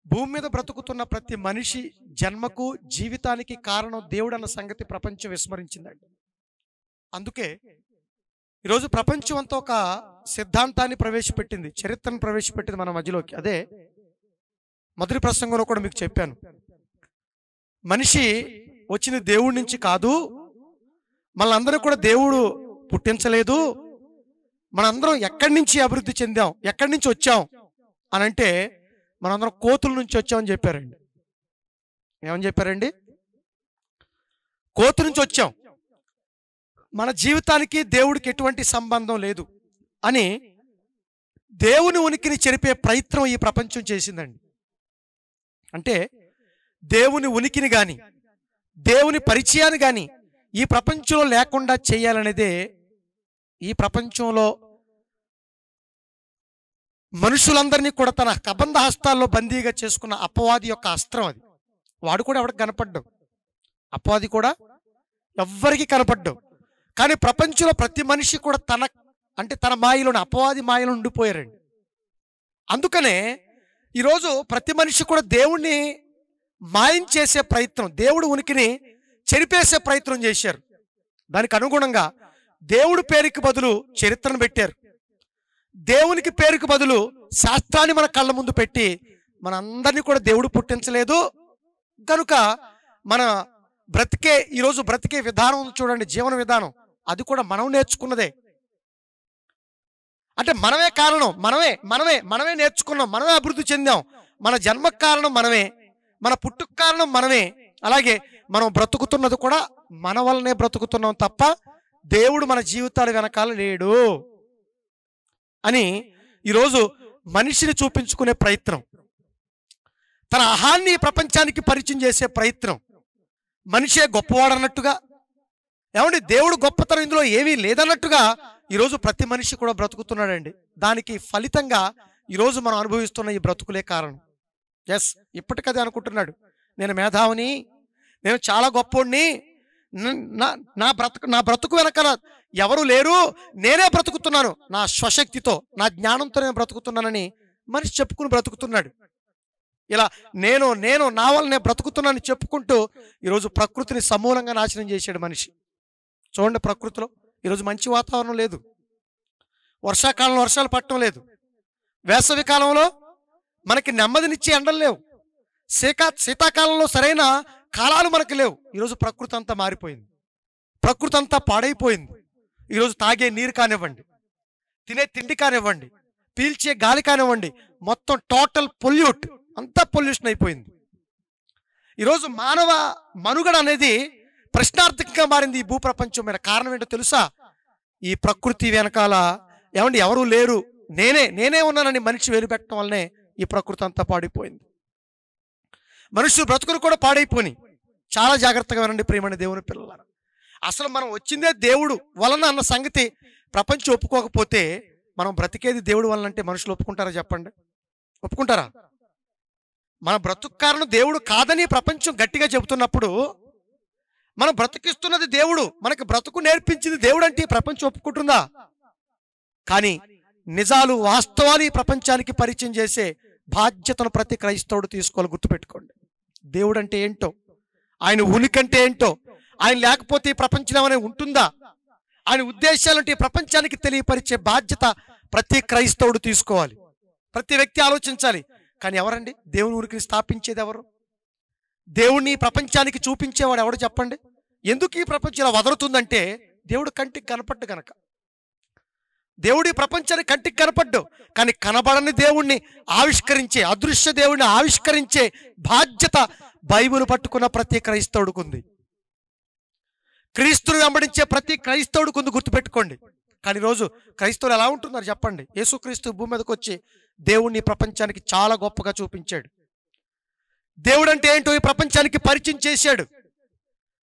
భూమి మీద బ్రతుకుతున్న ప్రతి మనిషి జన్మకు జీవితానికి కారణం దేవుడు అన్న సంగతి ప్రపంచం విస్మరించిందండి. అందుకే ఈరోజు ప్రపంచం అంతా ఒక సిద్ధాంతాన్ని ప్రవేశపెట్టింది, చరిత్రను ప్రవేశపెట్టింది మన మధ్యలోకి. అదే మొదటి ప్రసంగంలో కూడా మీకు చెప్పాను. మనిషి వచ్చిన దేవుడి నుంచి కాదు, మనందరూ కూడా దేవుడు పుట్టించలేదు, మనందరం ఎక్కడి నుంచి అభివృద్ధి చెందాం, ఎక్కడి నుంచి వచ్చాం అని అంటే మనందరం కోతుల నుంచి వచ్చామని చెప్పారండి. ఏమని చెప్పారండి? కోతు నుంచి వచ్చాం, మన జీవితానికి దేవుడికి ఎటువంటి సంబంధం లేదు అని దేవుని ఉనికిని చెరిపే ప్రయత్నం ఈ ప్రపంచం చేసిందండి. అంటే దేవుని ఉనికిని కానీ దేవుని పరిచయాన్ని కానీ ఈ ప్రపంచంలో లేకుండా చేయాలనేదే ఈ ప్రపంచంలో మనుషులందరినీ కూడా తన కబంధ హస్తాల్లో బందీగా చేసుకున్న అపవాది యొక్క అస్త్రం అది. వాడు కూడా ఎవరికి కనపడ్డావు, అపవాది కూడా ఎవ్వరికి కనపడ్డావు. కానీ ప్రపంచంలో ప్రతి మనిషి కూడా తన మాయలోని అపవాది మాయలో ఉండిపోయారండి. అందుకనే ఈరోజు ప్రతి మనిషి కూడా దేవుణ్ణి మాయం చేసే ప్రయత్నం, దేవుడు ఉనికిని చెరిపేసే ప్రయత్నం చేశారు. దానికి అనుగుణంగా దేవుడి పేరుకి బదులు చరిత్రను పెట్టారు, దేవునికి పేరుకి బదులు శాస్త్రాన్ని మన కళ్ళ ముందు పెట్టి మనందరినీ కూడా దేవుడు పుట్టించలేదు కనుక మన ఈరోజు బ్రతికే విధానం చూడండి, జీవన విధానం అది కూడా మనం నేర్చుకున్నదే. అంటే మనమే కారణం, మనమే నేర్చుకున్నాం, మనమే అభివృద్ధి చెందాం. మన జన్మకు కారణం మనమే, మన పుట్టుకు కారణం మనమే. అలాగే మనం బ్రతుకుతున్నది కూడా మన వల్లనే బ్రతుకుతున్నాం తప్ప దేవుడు మన జీవితాల వెనకాల లేడు అని ఈరోజు మనిషిని చూపించుకునే ప్రయత్నం, తన అహాన్ని ప్రపంచానికి పరిచయం చేసే ప్రయత్నం, మనిషే గొప్పవాడన్నట్టుగా, ఏమండి దేవుడు గొప్పతనం ఇందులో ఏమీ లేదన్నట్టుగా ఈరోజు ప్రతి మనిషి కూడా బ్రతుకుతున్నాడండి. దానికి ఫలితంగా ఈరోజు మనం అనుభవిస్తున్న ఈ బ్రతుకులే కారణం. ఎస్, ఇప్పటికదే అనుకుంటున్నాడు, నేను మేధావిని, నేను చాలా గొప్పోడిని, నా బ్రతుకు వెనకాల ఎవరు లేరు, నేనే బ్రతుకుతున్నాను, నా స్వశక్తితో నా జ్ఞానంతో నేను బ్రతుకుతున్నానని మనిషి చెప్పుకుని బ్రతుకుతున్నాడు. ఇలా నేను నా వల్ల నేను బ్రతుకుతున్నానని చెప్పుకుంటూ ఈరోజు ప్రకృతిని సమూలంగా నాశనం చేశాడు మనిషి. చూడండి, ప్రకృతిలో ఈరోజు మంచి వాతావరణం లేదు, వర్షాకాలంలో వర్షాలు పడటం లేదు, వేసవి కాలంలో మనకి నెమ్మదినిచ్చే ఎండలు లేవు, శీతాకాలంలో సరైన కాలాలు మనకు లేవు. ఈరోజు ప్రకృతి అంతా మారిపోయింది, ప్రకృతి అంతా పాడైపోయింది. ఈరోజు తాగే నీరు కానివ్వండి, తినే తిండి కానివ్వండి, పీల్చే గాలి కానివ్వండి, మొత్తం టోటల్ అంతా పొల్యూషన్ అయిపోయింది. ఈరోజు మానవ మనుగడ అనేది ప్రశ్నార్థకంగా మారింది ఈ భూప్రపంచం మీద. కారణం ఏంటో తెలుసా? ఈ ప్రకృతి వెనకాల ఏమండి ఎవరూ లేరు, నేనే ఉన్నానని మనిషి వెలుపెట్టడం వల్లనే ఈ ప్రకృతి అంతా పాడైపోయింది. మనుషులు బ్రతుకులు కూడా పాడైపోయి. చాలా జాగ్రత్తగా వినండి ప్రియమైన దేవుని పిల్లలారా. అసలు మనం వచ్చిందే దేవుడు వలన అన్న సంగతి ప్రపంచం ఒప్పుకోకపోతే మనం బ్రతికేది దేవుడు వలన అంటే మనుషులు ఒప్పుకుంటారా చెప్పండి? ఒప్పుకుంటారా? మన బ్రతుకు కారణం దేవుడు కాదని ప్రపంచం గట్టిగా చెబుతున్నప్పుడు మనం బ్రతికిస్తున్నది దేవుడు, మనకి బ్రతుకు నేర్పించింది దేవుడు అంటే ప్రపంచం ఒప్పుకుంటుందా? కానీ నిజాలు వాస్తవాలు ఈ ప్రపంచానికి పరిచయం చేసే బాధ్యతను ప్రతి క్రైస్తవుడు తీసుకోవాలి. గుర్తుపెట్టుకోండి, దేవుడు అంటే ఏంటో, ఆయన ఉనికి అంటే ఏంటో, ఆయన లేకపోతే ఈ ప్రపంచం ఏమైనా ఉంటుందా, ఆయన ఉద్దేశాలంటే ఈ ప్రపంచానికి తెలియపరిచే బాధ్యత ప్రతి క్రైస్తవుడు తీసుకోవాలి, ప్రతి వ్యక్తి ఆలోచించాలి. కానీ ఎవరండి దేవుని ఉనికిని స్థాపించేది ఎవరు? దేవుణ్ణి ప్రపంచానికి చూపించేవాడు ఎవడు చెప్పండి? ఎందుకు ఈ ప్రపంచం ఇలా వదలుతుందంటే దేవుడు కంటికి కనపడ్డు గనక. దేవుడి ప్రపంచానికి కంటికి కనపడ్డు, కానీ కనబడని దేవుణ్ణి ఆవిష్కరించే, అదృశ్య దేవుణ్ణి ఆవిష్కరించే బాధ్యత బైబిల్ పట్టుకున్న ప్రతి క్రైస్తవుడికి ఉంది, క్రీస్తుని వెంబడించే ప్రతి క్రైస్తవుడికి ఉంది. గుర్తుపెట్టుకోండి. కానీ ఈరోజు క్రైస్తవులు ఎలా ఉంటున్నారు చెప్పండి? యేసుక్రీస్తు భూమి మీదకి వచ్చి దేవుణ్ణి ప్రపంచానికి చాలా గొప్పగా చూపించాడు. దేవుడు అంటే ఏంటో ఈ ప్రపంచానికి పరిచయం చేశాడు.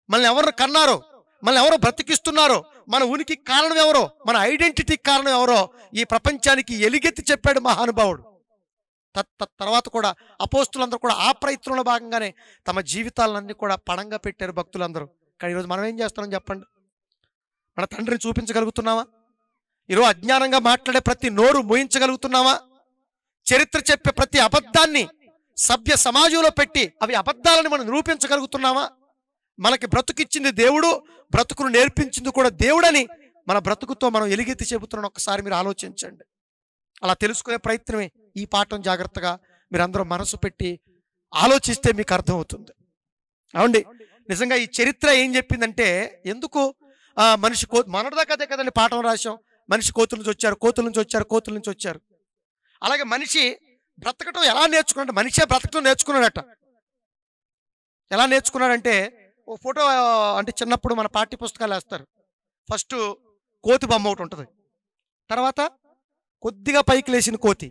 మనల్ని ఎవరు కన్నారో, మనల్ని ఎవరో బ్రతికిస్తున్నారో, మన ఉనికి కారణం ఎవరో, మన ఐడెంటిటీకి కారణం ఎవరో ఈ ప్రపంచానికి ఎలుగెత్తి చెప్పాడు మహానుభావుడు. తర్వాత కూడా అపోస్తులందరూ కూడా ఆ ప్రయత్నంలో భాగంగానే తమ జీవితాలన్నీ కూడా పణంగా పెట్టారు భక్తులందరూ. కానీ ఈరోజు మనం ఏం చేస్తున్నాం చెప్పండి? మన తండ్రిని చూపించగలుగుతున్నావా? ఈరోజు అజ్ఞానంగా మాట్లాడే ప్రతి నోరు మోయించగలుగుతున్నావా? చరిత్ర చెప్పే ప్రతి అబద్ధాన్ని సభ్య సమాజంలో పెట్టి అవి అబద్ధాలని మనం నిరూపించగలుగుతున్నామా? మనకి బ్రతుకిచ్చింది దేవుడు, బ్రతుకును నేర్పించింది కూడా దేవుడని మన బ్రతుకుతో మనం ఎలుగెత్తి చెబుతున్నాం. ఒక్కసారి మీరు ఆలోచించండి. అలా తెలుసుకునే ప్రయత్నమే ఈ పాఠం. జాగ్రత్తగా మీరందరూ మనసు పెట్టి ఆలోచిస్తే మీకు అర్థమవుతుంది. అవునండి, నిజంగా ఈ చరిత్ర ఏం చెప్పిందంటే, ఎందుకు మనిషి మొన్నటిదాకా అదే కదండి పాఠం రాశాం. మనిషి కోతుల నుంచి వచ్చారు, కోతుల నుంచి వచ్చారు, కోతుల నుంచి వచ్చారు. అలాగే మనిషి బ్రతకటం ఎలా నేర్చుకున్నాడు? మనిషే బ్రతకటం నేర్చుకున్నాడట. ఎలా నేర్చుకున్నాడంటే, ఓ ఫోటో అంటే చిన్నప్పుడు మన పాఠ్య పుస్తకాలు వేస్తారు. ఫస్ట్ కోతి బొమ్మ ఒకటి ఉంటుంది, తర్వాత కొద్దిగా పైకి లేచిన కోతి,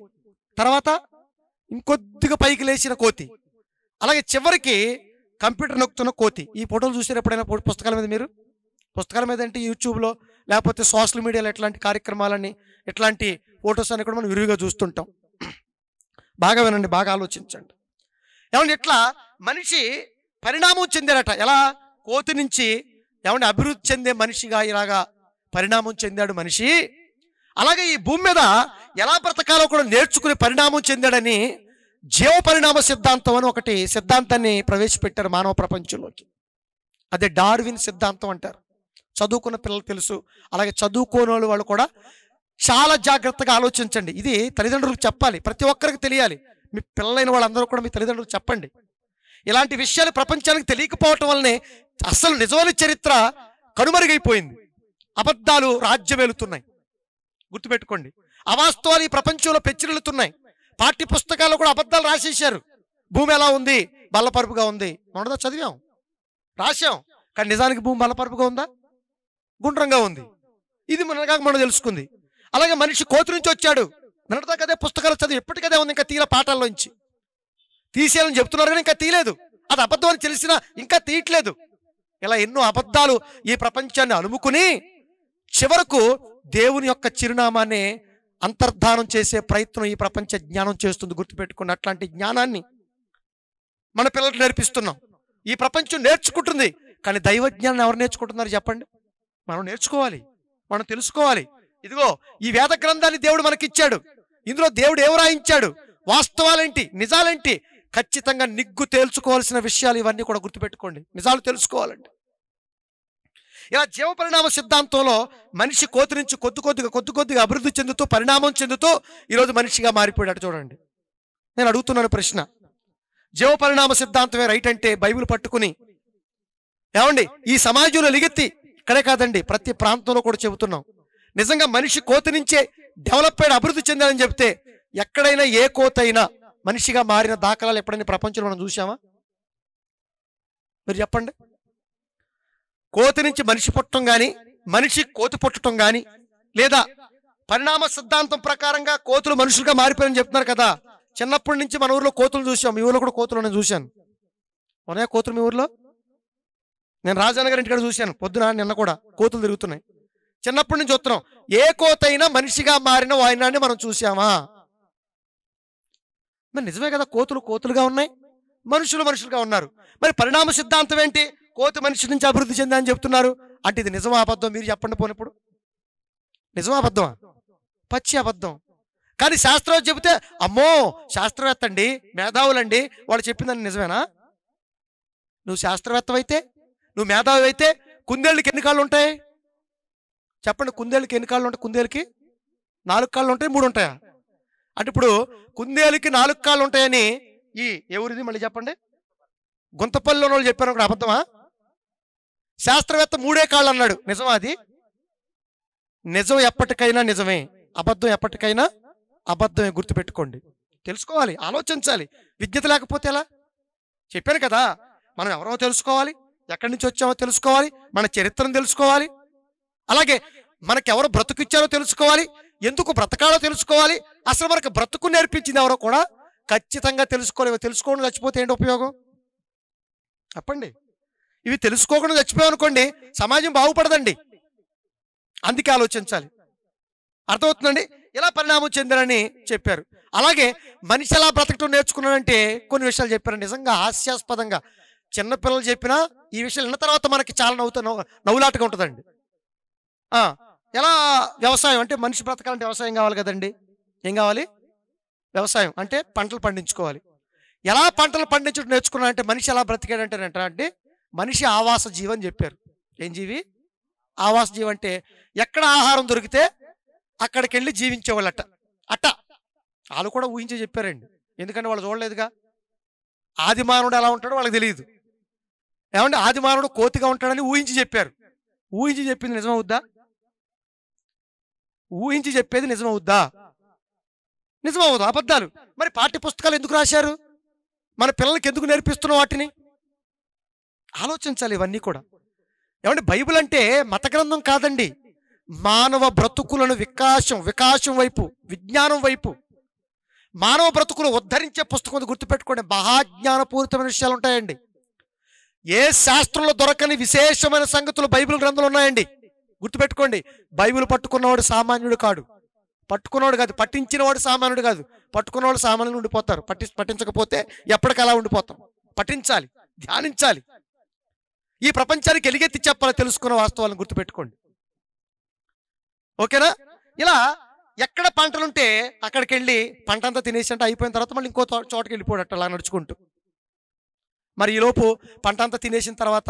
తర్వాత ఇంకొద్దిగా పైకి లేచిన కోతి, అలాగే చివరికి కంప్యూటర్ నొక్కుతున్న కోతి. ఈ ఫోటోలు చూసారు ఎప్పుడైనా పుస్తకాల మీద? మీరు పుస్తకాల మీద అంటే యూట్యూబ్లో లేకపోతే సోషల్ మీడియాలో ఎట్లాంటి కార్యక్రమాలని, ఎట్లాంటి ఫొటోస్ అని కూడా మనం విరివిగా చూస్తుంటాం. బాగా వినండి, బాగా ఆలోచించండి. ఏమంటే ఇట్లా మనిషి పరిణామం చెందాడట. ఎలా? కోతి నుంచి ఏమంటే అభివృద్ధి చెందే మనిషిగా ఇలాగా పరిణామం చెందాడు మనిషి. అలాగే ఈ భూమి మీద ఎలా బ్రతకాలో కూడా నేర్చుకుని పరిణామం చెందాడని జీవ పరిణామ సిద్ధాంతం అని ఒకటి సిద్ధాంతాన్ని ప్రవేశపెట్టారు మానవ ప్రపంచంలోకి. అదే డార్విన్ సిద్ధాంతం అంటారు. చదువుకున్న పిల్లలు తెలుసు, అలాగే చదువుకోని వాళ్ళు కూడా చాలా జాగ్రత్తగా ఆలోచించండి. ఇది తల్లిదండ్రులకు చెప్పాలి, ప్రతి ఒక్కరికి తెలియాలి. మీ పిల్లలైన వాళ్ళందరూ కూడా మీ తల్లిదండ్రులకు చెప్పండి. ఇలాంటి విషయాలు ప్రపంచానికి తెలియకపోవటం వల్లనే అసలు నిజమైన చరిత్ర కనుమరుగైపోయింది. అబద్ధాలు రాజ్యమేలుతున్నాయి. గుర్తుపెట్టుకోండి, అవాస్తవాలు ఈ ప్రపంచంలో పెచ్చిరెళ్తున్నాయి. పాఠ్య పుస్తకాల్లో కూడా అబద్ధాలు రాసేశారు. భూమి ఎలా ఉంది? బల్లపరుపుగా ఉంది. మొన్నదా చదివాం, రాశాం. కానీ నిజానికి భూమి బల్లపరుపుగా ఉందా? గుండ్రంగా ఉంది. ఇది మనం తెలుసుకుంది. అలాగే మనిషి కోతి నుంచి వచ్చాడు. నిన్నటిదాకా అదే పుస్తకాలు చదివి ఎప్పటికదే ఉంది, ఇంకా తీల పాఠాల్లోంచి తీసేయాలని చెప్తున్నారు కానీ ఇంకా తీయలేదు. అది అబద్ధం అని తెలిసినా ఇంకా తీయట్లేదు. ఇలా ఎన్నో అబద్ధాలు ఈ ప్రపంచాన్ని అలుముకుని చివరకు దేవుని యొక్క చిరునామాన్ని అంతర్ధానం చేసే ప్రయత్నం ఈ ప్రపంచ జ్ఞానం చేస్తుంది. గుర్తుపెట్టుకుని అట్లాంటి జ్ఞానాన్ని మన పిల్లలకు నేర్పిస్తున్నాం. ఈ ప్రపంచం నేర్చుకుంటుంది, కానీ దైవ జ్ఞానం ఎవరు నేర్చుకుంటున్నారు చెప్పండి? మనం నేర్చుకోవాలి, మనం తెలుసుకోవాలి. ఇదిగో ఈ వేద గ్రంథాన్ని దేవుడు మనకిచ్చాడు. ఇందులో దేవుడు ఏం రాయించాడు, వాస్తవాలేంటి, నిజాలేంటి, ఖచ్చితంగా నిగ్గు తేల్చుకోవాల్సిన విషయాలు ఇవన్నీ కూడా గుర్తుపెట్టుకోండి. నిజాలు తెలుసుకోవాలండి. ఇలా జీవ పరిణామ సిద్ధాంతంలో మనిషి కోతి నుంచి కొద్ది కొద్దిగా అభివృద్ధి చెందుతూ పరిణామం చెందుతూ ఈరోజు మనిషిగా మారిపోయాడు. చూడండి, నేను అడుగుతున్నాను ప్రశ్న, జీవ పరిణామ సిద్ధాంతమే రైట్ అంటే బైబిల్ పట్టుకుని ఏమండి ఈ సమాజంలో ఎలుగెత్తి, ఇక్కడే కాదండి ప్రతి ప్రాంతంలో కూడా చెబుతున్నాం, నిజంగా మనిషి కోతి నుంచే డెవలప్ అయ్యి అభివృద్ధి చెందాలని చెప్తే ఎక్కడైనా ఏ కోతైనా మనిషిగా మారిన దాఖలాలు ఎప్పుడైనా ప్రపంచంలో మనం చూసామా? మీరు చెప్పండి. కోతి నుంచి మనిషి పుట్టడం కానీ, మనిషి కోతి పుట్టడం కానీ, లేదా పరిణామ సిద్ధాంతం ప్రకారంగా కోతులు మనుషులుగా మారిపోయారని చెప్తున్నారు కదా. చిన్నప్పటి నుంచి మన ఊర్లో కోతులు చూసాం. మీ ఊర్లో కూడా కోతులు నేను చూశాను. ఉన్నాయా కోతులు మీ ఊర్లో? నేను రాజానగర్ ఇంటికాడ చూశాను. పొద్దున నిన్న కూడా కోతులు తిరుగుతున్నాయి. చిన్నప్పటి నుంచి చూస్తున్నాం. ఏ కోతైనా మనిషిగా మారిన వాయినాన్ని మనం చూసామా? మరి నిజమే కదా, కోతులు కోతులుగా ఉన్నాయి, మనుషులుగా ఉన్నారు. మరి పరిణామ సిద్ధాంతం ఏంటి? కోతి మనిషి నుంచి అభివృద్ధి చెందని చెప్తున్నారు. అంటే ఇది నిజమా అబద్ధం? మీరు చెప్పండి పోయినప్పుడు. నిజమా అబద్ధమా? పచ్చి అబద్ధం. కానీ శాస్త్రవేత్త చెబితే అమ్మో శాస్త్రవేత్త అండి, మేధావులండి, వాళ్ళు చెప్పిందని నిజమేనా? నువ్వు శాస్త్రవేత్తవైతే, నువ్వు మేధావి అయితే కుందేళ్ళకి ఎన్ని కాళ్ళు ఉంటాయి చెప్పండి? కుందేళ్ళకి ఎన్ని కాళ్ళు ఉంటాయి? కుందేలుకి 4 కాళ్ళు ఉంటాయి, 3 ఉంటాయా? అంటే ఇప్పుడు కుందేలుకి 4 కాళ్ళు ఉంటాయని ఈ ఎవరిది మళ్ళీ చెప్పండి? గుంతపల్లిలో వాళ్ళు చెప్పారు. అక్కడ అబద్ధమా? శాస్త్రవేత్త 3 కాళ్ళు అన్నాడు. నిజమా అది? నిజం ఎప్పటికైనా నిజమే, అబద్ధం ఎప్పటికైనా అబద్ధమే. గుర్తుపెట్టుకోండి. తెలుసుకోవాలి, ఆలోచించాలి. విజ్ఞత లేకపోతే ఎలా? చెప్పాను కదా, మనం ఎవరో తెలుసుకోవాలి, ఎక్కడి నుంచి వచ్చామో తెలుసుకోవాలి, మన చరిత్రను తెలుసుకోవాలి, అలాగే మనకెవరో బ్రతుకిచ్చారో తెలుసుకోవాలి, ఎందుకు బ్రతకాలో తెలుసుకోవాలి, అసలు మనకు బ్రతుకు నేర్పించింది ఎవరో కూడా ఖచ్చితంగా తెలుసుకోలేవు. తెలుసుకోకుండా చచ్చిపోతే ఏంటి ఉపయోగం చెప్పండి? ఇవి తెలుసుకోకుండా చచ్చిపోయామనుకోండి సమాజం బాగుపడదండి. అందుకే ఆలోచించాలి. అర్థమవుతుందండి? ఇలా పరిణామం చెందారని చెప్పారు. అలాగే మనిషి ఎలా బ్రతకటం నేర్చుకున్నాడంటే కొన్ని విషయాలు చెప్పారు. నిజంగా హాస్యాస్పదంగా చిన్నపిల్లలు చెప్పినా ఈ విషయాలు విన్న తర్వాత మనకి చాలా నవ్వులాటగా ఉంటుందండి. ఎలా? వ్యవసాయం అంటే మనిషి బ్రతకాలంటే వ్యవసాయం కావాలి కదండి. ఏం కావాలి? వ్యవసాయం అంటే పంటలు పండించుకోవాలి. ఎలా పంటలు పండించడం నేర్చుకున్నాడంటే మనిషి ఎలా బ్రతికాడంటేనంట అంటే మనిషి ఆవాస జీవి అని చెప్పారు. ఏం జీవి? ఆవాస జీవి. అంటే ఎక్కడ ఆహారం దొరికితే అక్కడికి వెళ్ళి జీవించేవాళ్ళట. అట్ట వాళ్ళు కూడా ఊహించే చెప్పారండి, ఎందుకంటే వాళ్ళు చూడలేదుగా. ఆది మానవుడు ఎలా ఉంటాడో వాళ్ళకి తెలియదు. ఏమంటే ఆది మానవుడు కోతిగా ఉంటాడని ఊహించి చెప్పారు. ఊహించి చెప్పింది నిజమవుద్దా? ఊహించి చెప్పేది నిజమవుద్దా? నిజమవుద్దు. అబద్ధాలు. మరి పాఠ్య పుస్తకాలు ఎందుకు రాశారు? మన పిల్లలకి ఎందుకు నేర్పిస్తున్నాం వాటిని? ఆలోచించాలి ఇవన్నీ కూడా. ఏమంటే బైబిల్ అంటే మత గ్రంథం కాదండి, మానవ బ్రతుకులను వికాసం వైపు, విజ్ఞానం వైపు, మానవ బ్రతుకులు ఉద్ధరించే పుస్తకం. గుర్తుపెట్టుకోండి, మహాజ్ఞానపూరితమైన విషయాలు ఉంటాయండి. ఏ శాస్త్రంలో దొరకని విశేషమైన సంగతులు బైబిల్ గ్రంథంలో ఉన్నాయండి. గుర్తుపెట్టుకోండి, బైబిల్ పట్టుకున్నవాడు సామాన్యుడు కాడు. పట్టుకున్నవాడు కాదు, పట్టించిన వాడు సామాన్యుడు కాదు. పట్టుకున్నవాడు సామాన్యులు ఉండిపోతారు. పట్టించకపోతే ఎప్పటికలా ఉండిపోతాం. పఠించాలి, ధ్యానించాలి, ఈ ప్రపంచానికి ఎలుగెత్తి చెప్పాలి తెలుసుకున్న వాస్తవాలను గుర్తుపెట్టుకోండి. ఓకేనా? ఇలా ఎక్కడ పంటలుంటే అక్కడికి వెళ్ళి పంట అంతా తినేసి అంటే అయిపోయిన తర్వాత మళ్ళీ ఇంకో చోటకి వెళ్ళిపోడట అలా నడుచుకుంటూ. మరి ఈలోపు పంట అంతా తినేసిన తర్వాత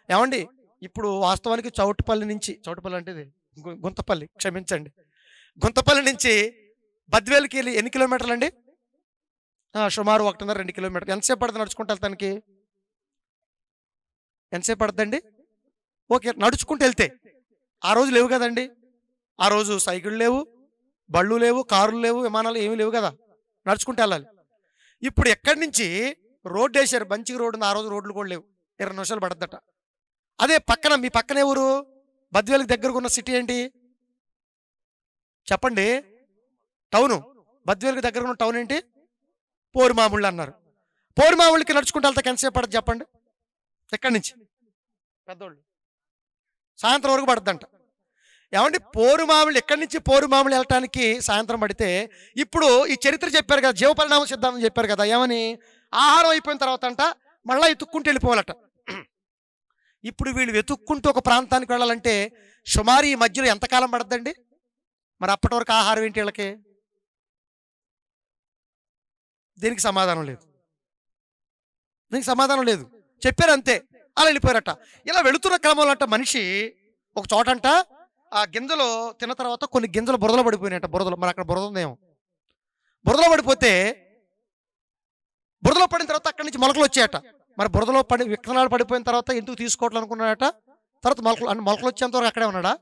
ఏమండి, ఇప్పుడు వాస్తవానికి చౌటుపల్లి అంటే గుంతపల్లి, క్షమించండి, గుంతపల్లి నుంచి బద్వేలుకి వెళ్ళి ఎన్ని కిలోమీటర్లు అండి? సుమారు 1.5-2 కిలోమీటర్లు. ఎంతసేపు పడుతుంది నడుచుకుంటే వెళ్తానికి? ఎంతసేపు పడుతుందండి? ఓకే, నడుచుకుంటూ వెళ్తే. ఆ రోజు లేవు కదండి, ఆ రోజు సైకిళ్ళు లేవు, బళ్ళు లేవు, కార్లు లేవు, విమానాలు ఏమీ లేవు కదా, నడుచుకుంటూ వెళ్ళాలి. ఇప్పుడు ఎక్కడి నుంచి రోడ్డు వేశారు, మంచిగా రోడ్డు ఉంది. ఆ రోజు రోడ్లు కూడా లేవు, 20 నిమిషాలు పడద్దట. అదే పక్కన, మీ పక్కన ఎవరు? బద్వేలుకి దగ్గరకు ఉన్న సిటీ ఏంటి చెప్పండి? టౌను. బద్వేలుకి దగ్గర ఉన్న టౌన్ ఏంటి? పోరుమాముళ్ళు అన్నారు. పోరుమాముళ్ళకి నడుచుకుంటూ వెళ్తాకి ఎంతసేపు పడదు చెప్పండి? ఎక్కడి నుంచి పెద్దోళ్ళు సాయంత్రం వరకు పడుతుందంట. ఏమండి, పోరుమాములు ఎక్కడి నుంచి పోరుమాములు వెళ్ళటానికి సాయంత్రం పడితే, ఇప్పుడు ఈ చరిత్ర చెప్పారు కదా, జీవపరిణామ సిద్ధాంతం చెప్పారు కదా, ఏమని? ఆహారం అయిపోయిన తర్వాత అంట మళ్ళీ వెతుక్కుంటూ వెళ్ళిపోవాలట. ఇప్పుడు వీళ్ళు వెతుక్కుంటూ ఒక ప్రాంతానికి వెళ్ళాలంటే సుమారు ఈ మధ్యలో ఎంతకాలం పడద్దండి? మరి అప్పటి వరకు ఆహారం ఏంటి వీళ్ళకి? దీనికి సమాధానం లేదు, దీనికి సమాధానం లేదు. చెప్పారు అంతే, అలా వెళ్ళిపోయారట. ఇలా వెళుతున్న క్రమంలో అంట మనిషి ఒక చోటంట ఆ గింజలు తిన్న తర్వాత కొన్ని గింజలు బురదలో పడిపోయినాయంట. బురదలో, మరి అక్కడ బురద ఉందేమో. బురదలో పడిపోతే, బురదలో పడిన తర్వాత అక్కడి నుంచి మొలకలు వచ్చాయట. మరి బురదలో విత్తనాలు పడిపోయిన తర్వాత ఎందుకు తీసుకోవట్లే అనుకున్నాడట. తర్వాత మొలకలు వచ్చేంత వరకు అక్కడే ఉన్నాడా?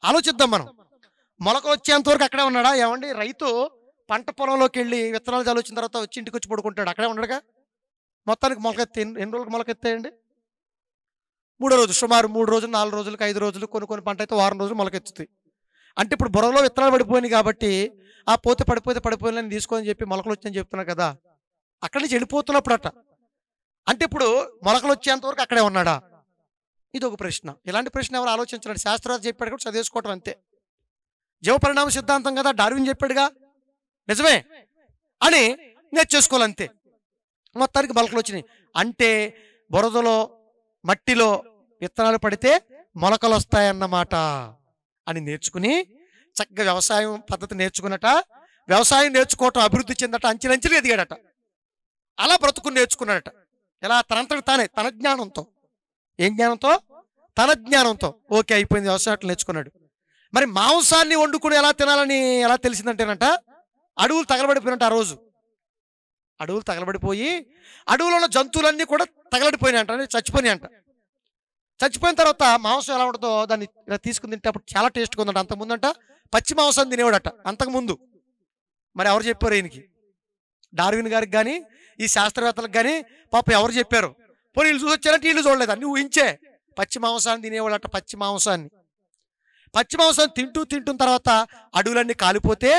ఆలోచిద్దాం మనం. మొలకలు వచ్చేంత వరకు అక్కడే ఉన్నాడా? ఏమండి, రైతు పంట పొలంలోకి వెళ్ళి విత్తనాలు జాలు వచ్చిన తర్వాత వచ్చి ఇంటికి వచ్చి పడుకుంటాడు, అక్కడే ఉన్నాడుగా. మొత్తానికి మొలకెత్తే ఎన్ని రోజులకు మొలకెత్తాయండి? 3వ రోజు. సుమారు 3 రోజులు, 4 రోజులకు, 5 రోజులు, కొన్ని పంట అయితే వారం రోజులు మొలకెత్తుతాయి. అంటే ఇప్పుడు బుర్రలో విత్తనాలు పడిపోయినాయి కాబట్టి ఆ పోతే పడిపోయిన తీసుకొని చెప్పి మొలకలు వచ్చని చెప్తున్నారు కదా. అక్కడి నుంచి వెళ్ళిపోతున్నప్పుడు అట అంటే ఇప్పుడు మొలకలు వచ్చేంత వరకు అక్కడే ఉన్నాడా? ఇది ఒక ప్రశ్న. ఇలాంటి ప్రశ్న ఎవరు ఆలోచించండి. శాస్త్రవేత్త చెప్పాడు కూడా చదివేసుకోవటం అంతే. జీవపరిణామ సిద్ధాంతం కదా, డార్విన్ చెప్పాడుగా, నిజమే అని నేర్చేసుకోవాలంతే. మొత్తానికి మొలకలు వచ్చినాయి అంటే బురదలో, మట్టిలో విత్తనాలు పడితే మొలకలు వస్తాయన్నమాట అని నేర్చుకుని చక్కగా వ్యవసాయం పద్ధతి నేర్చుకున్నట. వ్యవసాయం నేర్చుకోవటం, అభివృద్ధి చెందట, అంచెలంచెలు ఎదిగాడట. అలా బ్రతుకుని నేర్చుకున్నాడట. ఎలా? తనంతట తానే, తన జ్ఞానంతో. ఏం జ్ఞానంతో? తన జ్ఞానంతో. ఓకే, అయిపోయింది, వ్యవసాయం నేర్చుకున్నాడు. మరి మాంసాన్ని వండుకుని ఎలా తినాలని ఎలా తెలిసిందంటేనంట, అడవులు తగలబడిపోయినట్టు. ఆ రోజు అడవులు తగలబడిపోయి అడవులో ఉన్న జంతువులన్నీ కూడా తగలబడిపోయినాయంట, చచ్చిపోయినాయంట. చచ్చిపోయిన తర్వాత మాంసం ఎలా ఉంటుందో దాన్ని ఇలా తీసుకుని తింటే అప్పుడు చాలా టేస్ట్గా ఉందంట. అంతకుముందంట పచ్చి మాంసం తినేవాడట అంతకుముందు. మరి ఎవరు చెప్పారు ఈయనకి? డార్విన్ గారికి కానీ ఈ శాస్త్రవేత్తలకు కానీ పాపం ఎవరు చెప్పారు? పోనీ వీళ్ళు చూసి వచ్చారంటే వీళ్ళు చూడలేదు, అన్ని ఊహించే. పచ్చి మాంసాన్ని తినేవాడట. పచ్చి మాంసాన్ని తింటున్న తర్వాత అడవులన్నీ కాలిపోతే,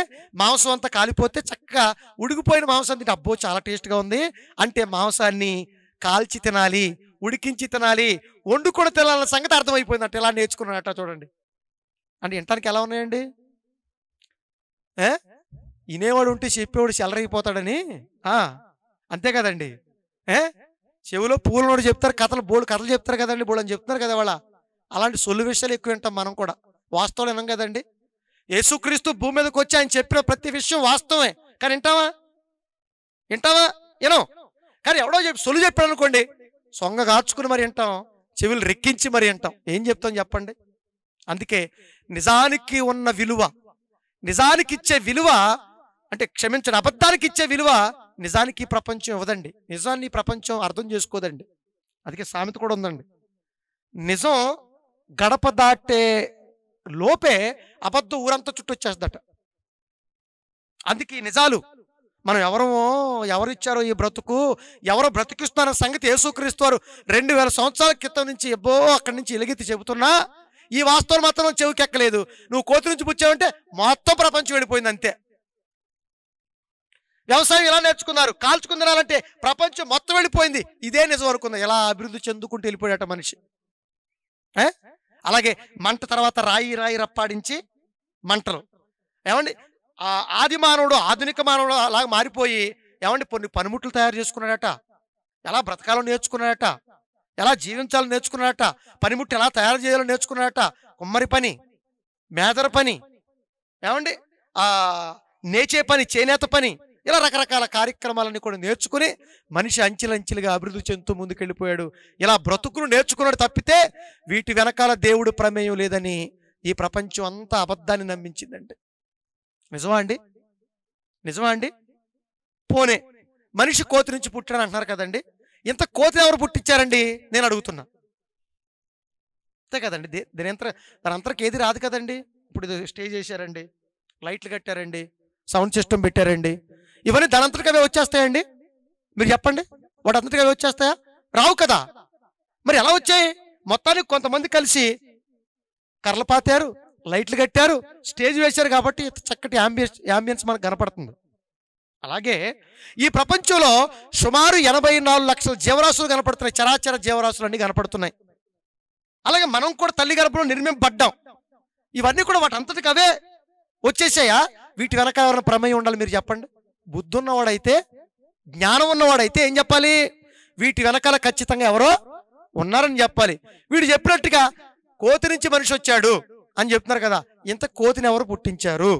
మాంసం అంతా కాలిపోతే చక్కగా ఉడికిపోయిన మాంసం తింటే అబ్బో చాలా టేస్ట్గా ఉంది అంటే మాంసాన్ని కాల్చి తినాలి, ఉడికించి తినాలి, వండుకొని తినాలన్న సంగతి అర్థమైపోయిందంట. ఎలా నేర్చుకున్నాడట చూడండి. అంటే వినటానికి ఎలా ఉన్నాయండి? వినేవాడు ఉంటే చెప్పేవాడు చెలరైపోతాడని, అంతే కదండి. చెవిలో పూలనోడు చెప్తారు, బోళ్ళు కథలు చెప్తారు కదండి, బోళ్ళు అని చెప్తున్నారు కదా వాళ్ళ. అలాంటి సొల్లు విషయాలు ఎక్కువ వింటాం మనం కూడా. వాస్తవాలు వినం కదండి. యేసుక్రీస్తు భూమి మీదకి వచ్చి ఆయన చెప్పిన ప్రతి విషయం వాస్తవమే, కానీ వింటావా? వింటావా? వినం. కానీ ఎవడో సొలు చెప్పాడు అనుకోండి, సొంగ కాచుకుని మరి వింటాం, చెవులు రెక్కించి మరి వింటాం. ఏం చెప్తాం చెప్పండి? అందుకే నిజానికి ఉన్న విలువ, నిజానికి ఇచ్చే విలువ, అంటే క్షమించండి, అబద్ధానికి ఇచ్చే విలువ నిజానికి ప్రపంచం ఇవ్వదండి. నిజాన్ని ప్రపంచం అర్థం చేసుకోదండి. అందుకే సామెత కూడా ఉందండి, నిజం గడప దాటే లోపే అబద్ధం ఊరంతా చుట్టూ వచ్చేస్తుందట. అందుకే ఈ నిజాలు మనం ఎవరిచ్చారో ఈ బ్రతుకు, ఎవరో బ్రతికిస్తున్న సంగతి యేసుక్రీస్తు 2000 సంవత్సరాల క్రితం నుంచి ఎబ్బో అక్కడి నుంచి ఎలుగెత్తి చెబుతున్నా ఈ వాస్తవం మాత్రం చెవికెక్కలేదు. నువ్వు కోతి నుంచి పుచ్చావంటే మొత్తం ప్రపంచం వెళ్ళిపోయింది అంతే. వ్యవసాయం ఎలా నేర్చుకున్నారు, కాల్చుకుని తినాలంటే ప్రపంచం మొత్తం వెళ్ళిపోయింది. ఇదే నిజం అనుకుందా, ఎలా అభివృద్ధి చెందుకుంటూ వెళ్ళిపోయాట మనిషి. అలాగే మంట తర్వాత రాయి రాయి రప్పాడించి మంటలు. ఏమండి, ఆది మానవుడు ఆధునిక మానవుడు అలాగ మారిపోయి ఏమండి కొన్ని పనిముట్లు తయారు చేసుకున్నాడట, ఎలా బ్రతకాలో నేర్చుకున్నాడట, ఎలా జీవించాలో నేర్చుకున్నాడట, పనిముట్లు ఎలా తయారు చేయాలో నేర్చుకున్నాడట, కుమ్మరి పని, మేదర పని, ఏమండి నేచే పని, చేనేత పని, ఇలా రకరకాల కార్యక్రమాలన్నీ కూడా నేర్చుకుని మనిషి అంచెలంచెలుగా అభివృద్ధి చెందుతూ ముందుకెళ్ళిపోయాడు. ఇలా బ్రతుకును నేర్చుకున్నాడు తప్పితే వీటి వెనకాల దేవుడు ప్రమేయం లేదని ఈ ప్రపంచం అంతా అబద్ధాన్ని నమ్మించిందండి. నిజమా అండి? నిజమా అండి? పోనే మనిషి కోతి నుంచి పుట్టాడని అంటున్నారు కదండి, ఇంత కోతిని ఎవరు పుట్టించారండి నేను అడుగుతున్నా. అంతే కదండి, దాని అంతరికి ఏది రాదు కదండి. ఇప్పుడు ఇది స్టేజ్ చేశారండి, లైట్లు కట్టారండి, సౌండ్ సిస్టమ్ పెట్టారండి, ఇవన్నీ దానంతటికి అవే వచ్చేస్తాయండి? మీరు చెప్పండి, వాటి అంతటికి అవే వచ్చేస్తాయా? రావు కదా. మరి ఎలా వచ్చాయి? మొత్తానికి కొంతమంది కలిసి కర్రలు పాతారు, లైట్లు కట్టారు, స్టేజ్ వేశారు కాబట్టి చక్కటి యాంబియన్స్ మనకు కనపడుతుంది. అలాగే ఈ ప్రపంచంలో సుమారు 84 లక్షల జీవరాశులు కనపడుతున్నాయి, చరాచర జీవరాశులు అన్నీ కనపడుతున్నాయి. అలాగే మనం కూడా తల్లి గర్భంలో నిర్మింపబడ్డాం. ఇవన్నీ కూడా వాటి అంతటికి అవే వచ్చేసాయా? వీటి వెనక ఎవరైనా ప్రమేయం ఉండాలి? మీరు చెప్పండి. బుద్ధి ఉన్నవాడైతే, జ్ఞానం ఉన్నవాడైతే ఏం చెప్పాలి? వీటి వెనకాల ఖచ్చితంగా ఎవరో ఉన్నారని చెప్పాలి. వీడు చెప్పినట్టుగా కోతి నుంచి మనిషి వచ్చాడు అని చెప్తున్నారు కదా, ఇంత కోతిని ఎవరు పుట్టించారు?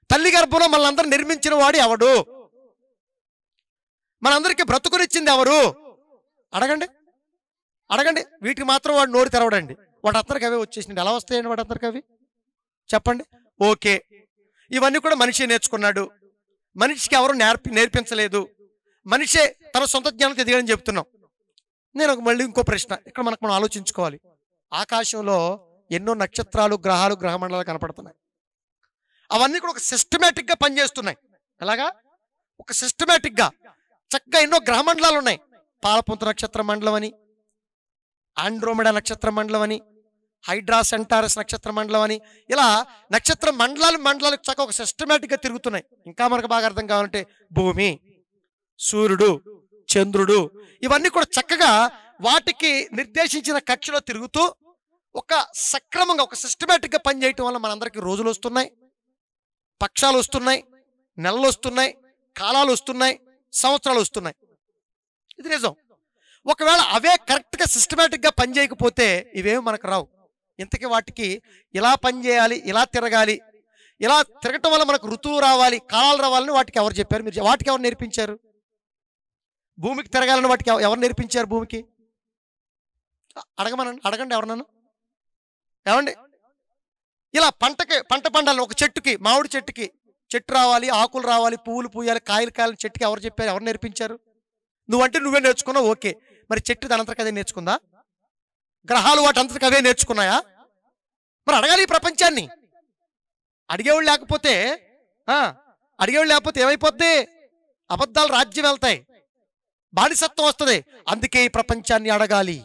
తల్లి గర్భంలో మనందరూ నిర్మించిన వాడు ఎవడు? మనందరికీ బ్రతుకునిచ్చింది ఎవరు? అడగండి, అడగండి. వీటికి మాత్రం వాడు నోరు తెరవడండి. వాటి అందరికి అవే వచ్చేసినాడు. ఎలా వస్తాయండి వాటి అందరికి అవి? చెప్పండి. ఓకే, ఇవన్నీ కూడా మనిషి నేర్చుకున్నాడు, మనిషికి ఎవరు నేర్పించలేదు, మనిషే తన సొంత జ్ఞానం ఎదిగాడని చెప్తున్నాం. నేను మళ్ళీ ఇంకో ప్రశ్న ఇక్కడ మనం ఆలోచించుకోవాలి. ఆకాశంలో ఎన్నో నక్షత్రాలు, గ్రహాలు, గ్రహమండలాలు కనపడుతున్నాయి. అవన్నీ కూడా ఒక సిస్టమేటిక్గా పనిచేస్తున్నాయి. ఎలాగా? ఒక సిస్టమేటిక్గా చక్కగా ఎన్నో గ్రహమండలాలు ఉన్నాయి. పాలపుంత నక్షత్ర మండలం అని, ఆండ్రోమెడా నక్షత్ర మండలం అని, హైడ్రా సెంటారస్ నక్షత్ర మండలం అని, ఇలా నక్షత్ర మండలాలు చక్కగా ఒక సిస్టమేటిక్గా తిరుగుతున్నాయి. ఇంకా మనకు బాగా అర్థం కావాలంటే భూమి, సూర్యుడు, చంద్రుడు, ఇవన్నీ కూడా చక్కగా వాటికి నిర్దేశించిన కక్షలో తిరుగుతూ ఒక సక్రమంగా ఒక సిస్టమేటిక్గా పనిచేయటం వల్ల మనందరికీ రోజులు వస్తున్నాయి, పక్షాలు వస్తున్నాయి, నెలలు వస్తున్నాయి, కాలాలు వస్తున్నాయి, సంవత్సరాలు వస్తున్నాయి. ఇది నిజం. ఒకవేళ అవే కరెక్ట్గా సిస్టమేటిక్గా పనిచేయకపోతే ఇవేమి మనకు రావు. ఇంతకీ వాటికి ఇలా పనిచేయాలి, ఇలా తిరగాలి, ఇలా తిరగటం వల్ల మనకు ఋతువు రావాలి, కాలాలు రావాలని వాటికి ఎవరు చెప్పారు? మీరు వాటికి ఎవరు నేర్పించారు? భూమికి తిరగాలని వాటికి ఎవరు నేర్పించారు? భూమికి అడగండి ఎవరన్నా. ఏమండి, ఇలా పంట పండాలి. ఒక చెట్టుకి, మామిడి చెట్టుకి చెట్టు రావాలి, ఆకులు రావాలి, పువ్వులు పూయాలి, కాయలు కాయాలని చెట్టుకి ఎవరు చెప్పారు? ఎవరు నేర్పించారు? నువ్వంటే నువ్వే నేర్చుకున్నావు, ఓకే. మరి చెట్టు దానంతరికి అదే నేర్చుకుందా? గ్రహాలు వాటి అంతటికి అవే నేర్చుకున్నాయా? మరి అడగాలి ఈ ప్రపంచాన్ని. అడిగేవాళ్ళు లేకపోతే ఏమైపోద్ది? అబద్ధాలు రాజ్యం వెళ్తాయి, బానిసత్వం వస్తుంది. అందుకే ఈ ప్రపంచాన్ని అడగాలి.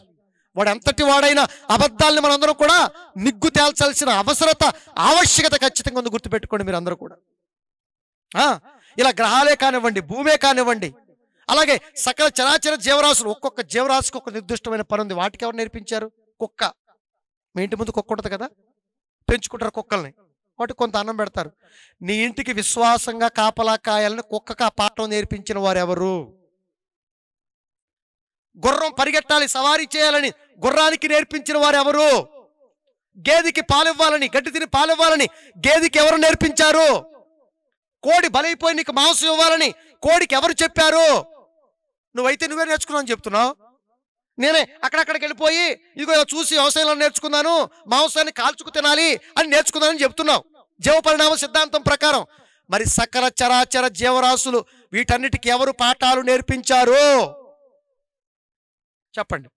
వాడు ఎంతటి వాడైనా అబద్ధాలని మనందరం కూడా నిగ్గు తేల్చాల్సిన ఆవశ్యకత ఖచ్చితంగా ఉంది. గుర్తుపెట్టుకోండి మీరు అందరూ కూడా. ఇలా గ్రహాలే కానివ్వండి, భూమే కానివ్వండి, అలాగే సకల చరాచర జీవరాశులు, ఒక్కొక్క జీవరాశికి ఒక నిర్దిష్టమైన పని ఉంది. వాటికి ఎవరు నేర్పించారు? కుక్క. మీ ఇంటి ముందు కుక్క ఉంటుంది కదా, పెంచుకుంటారు కుక్కల్ని, వాటికి కొంత అన్నం పెడతారు. నీ ఇంటికి విశ్వాసంగా కాపలా కాయాలని కుక్కకు ఆ పాఠం నేర్పించిన వారు ఎవరు? గుర్రం పరిగెట్టాలి, సవారీ చేయాలని గుర్రానికి నేర్పించిన వారు ఎవరు? గేదెకి పాలివ్వాలని, గడ్డి తిని పాలివ్వాలని గేదెకి ఎవరు నేర్పించారు? కోడి బలైపోయి నీకు మాంసం ఇవ్వాలని కోడికి ఎవరు చెప్పారు? నువ్వైతే నువ్వే నేర్చుకున్నావు అని చెప్తున్నావు. నేనే అక్కడక్కడికి వెళ్ళిపోయి ఇదిగో ఇలా చూసి వ్యవసాయంలో నేర్చుకున్నాను, మాంసాన్ని కాల్చుకు తినాలి అని నేర్చుకున్నానని చెప్తున్నావు జీవ పరిణామ సిద్ధాంతం ప్రకారం. మరి సకల చరాచర జీవరాశులు వీటన్నిటికి ఎవరు పాఠాలు నేర్పించారు చెప్పండి.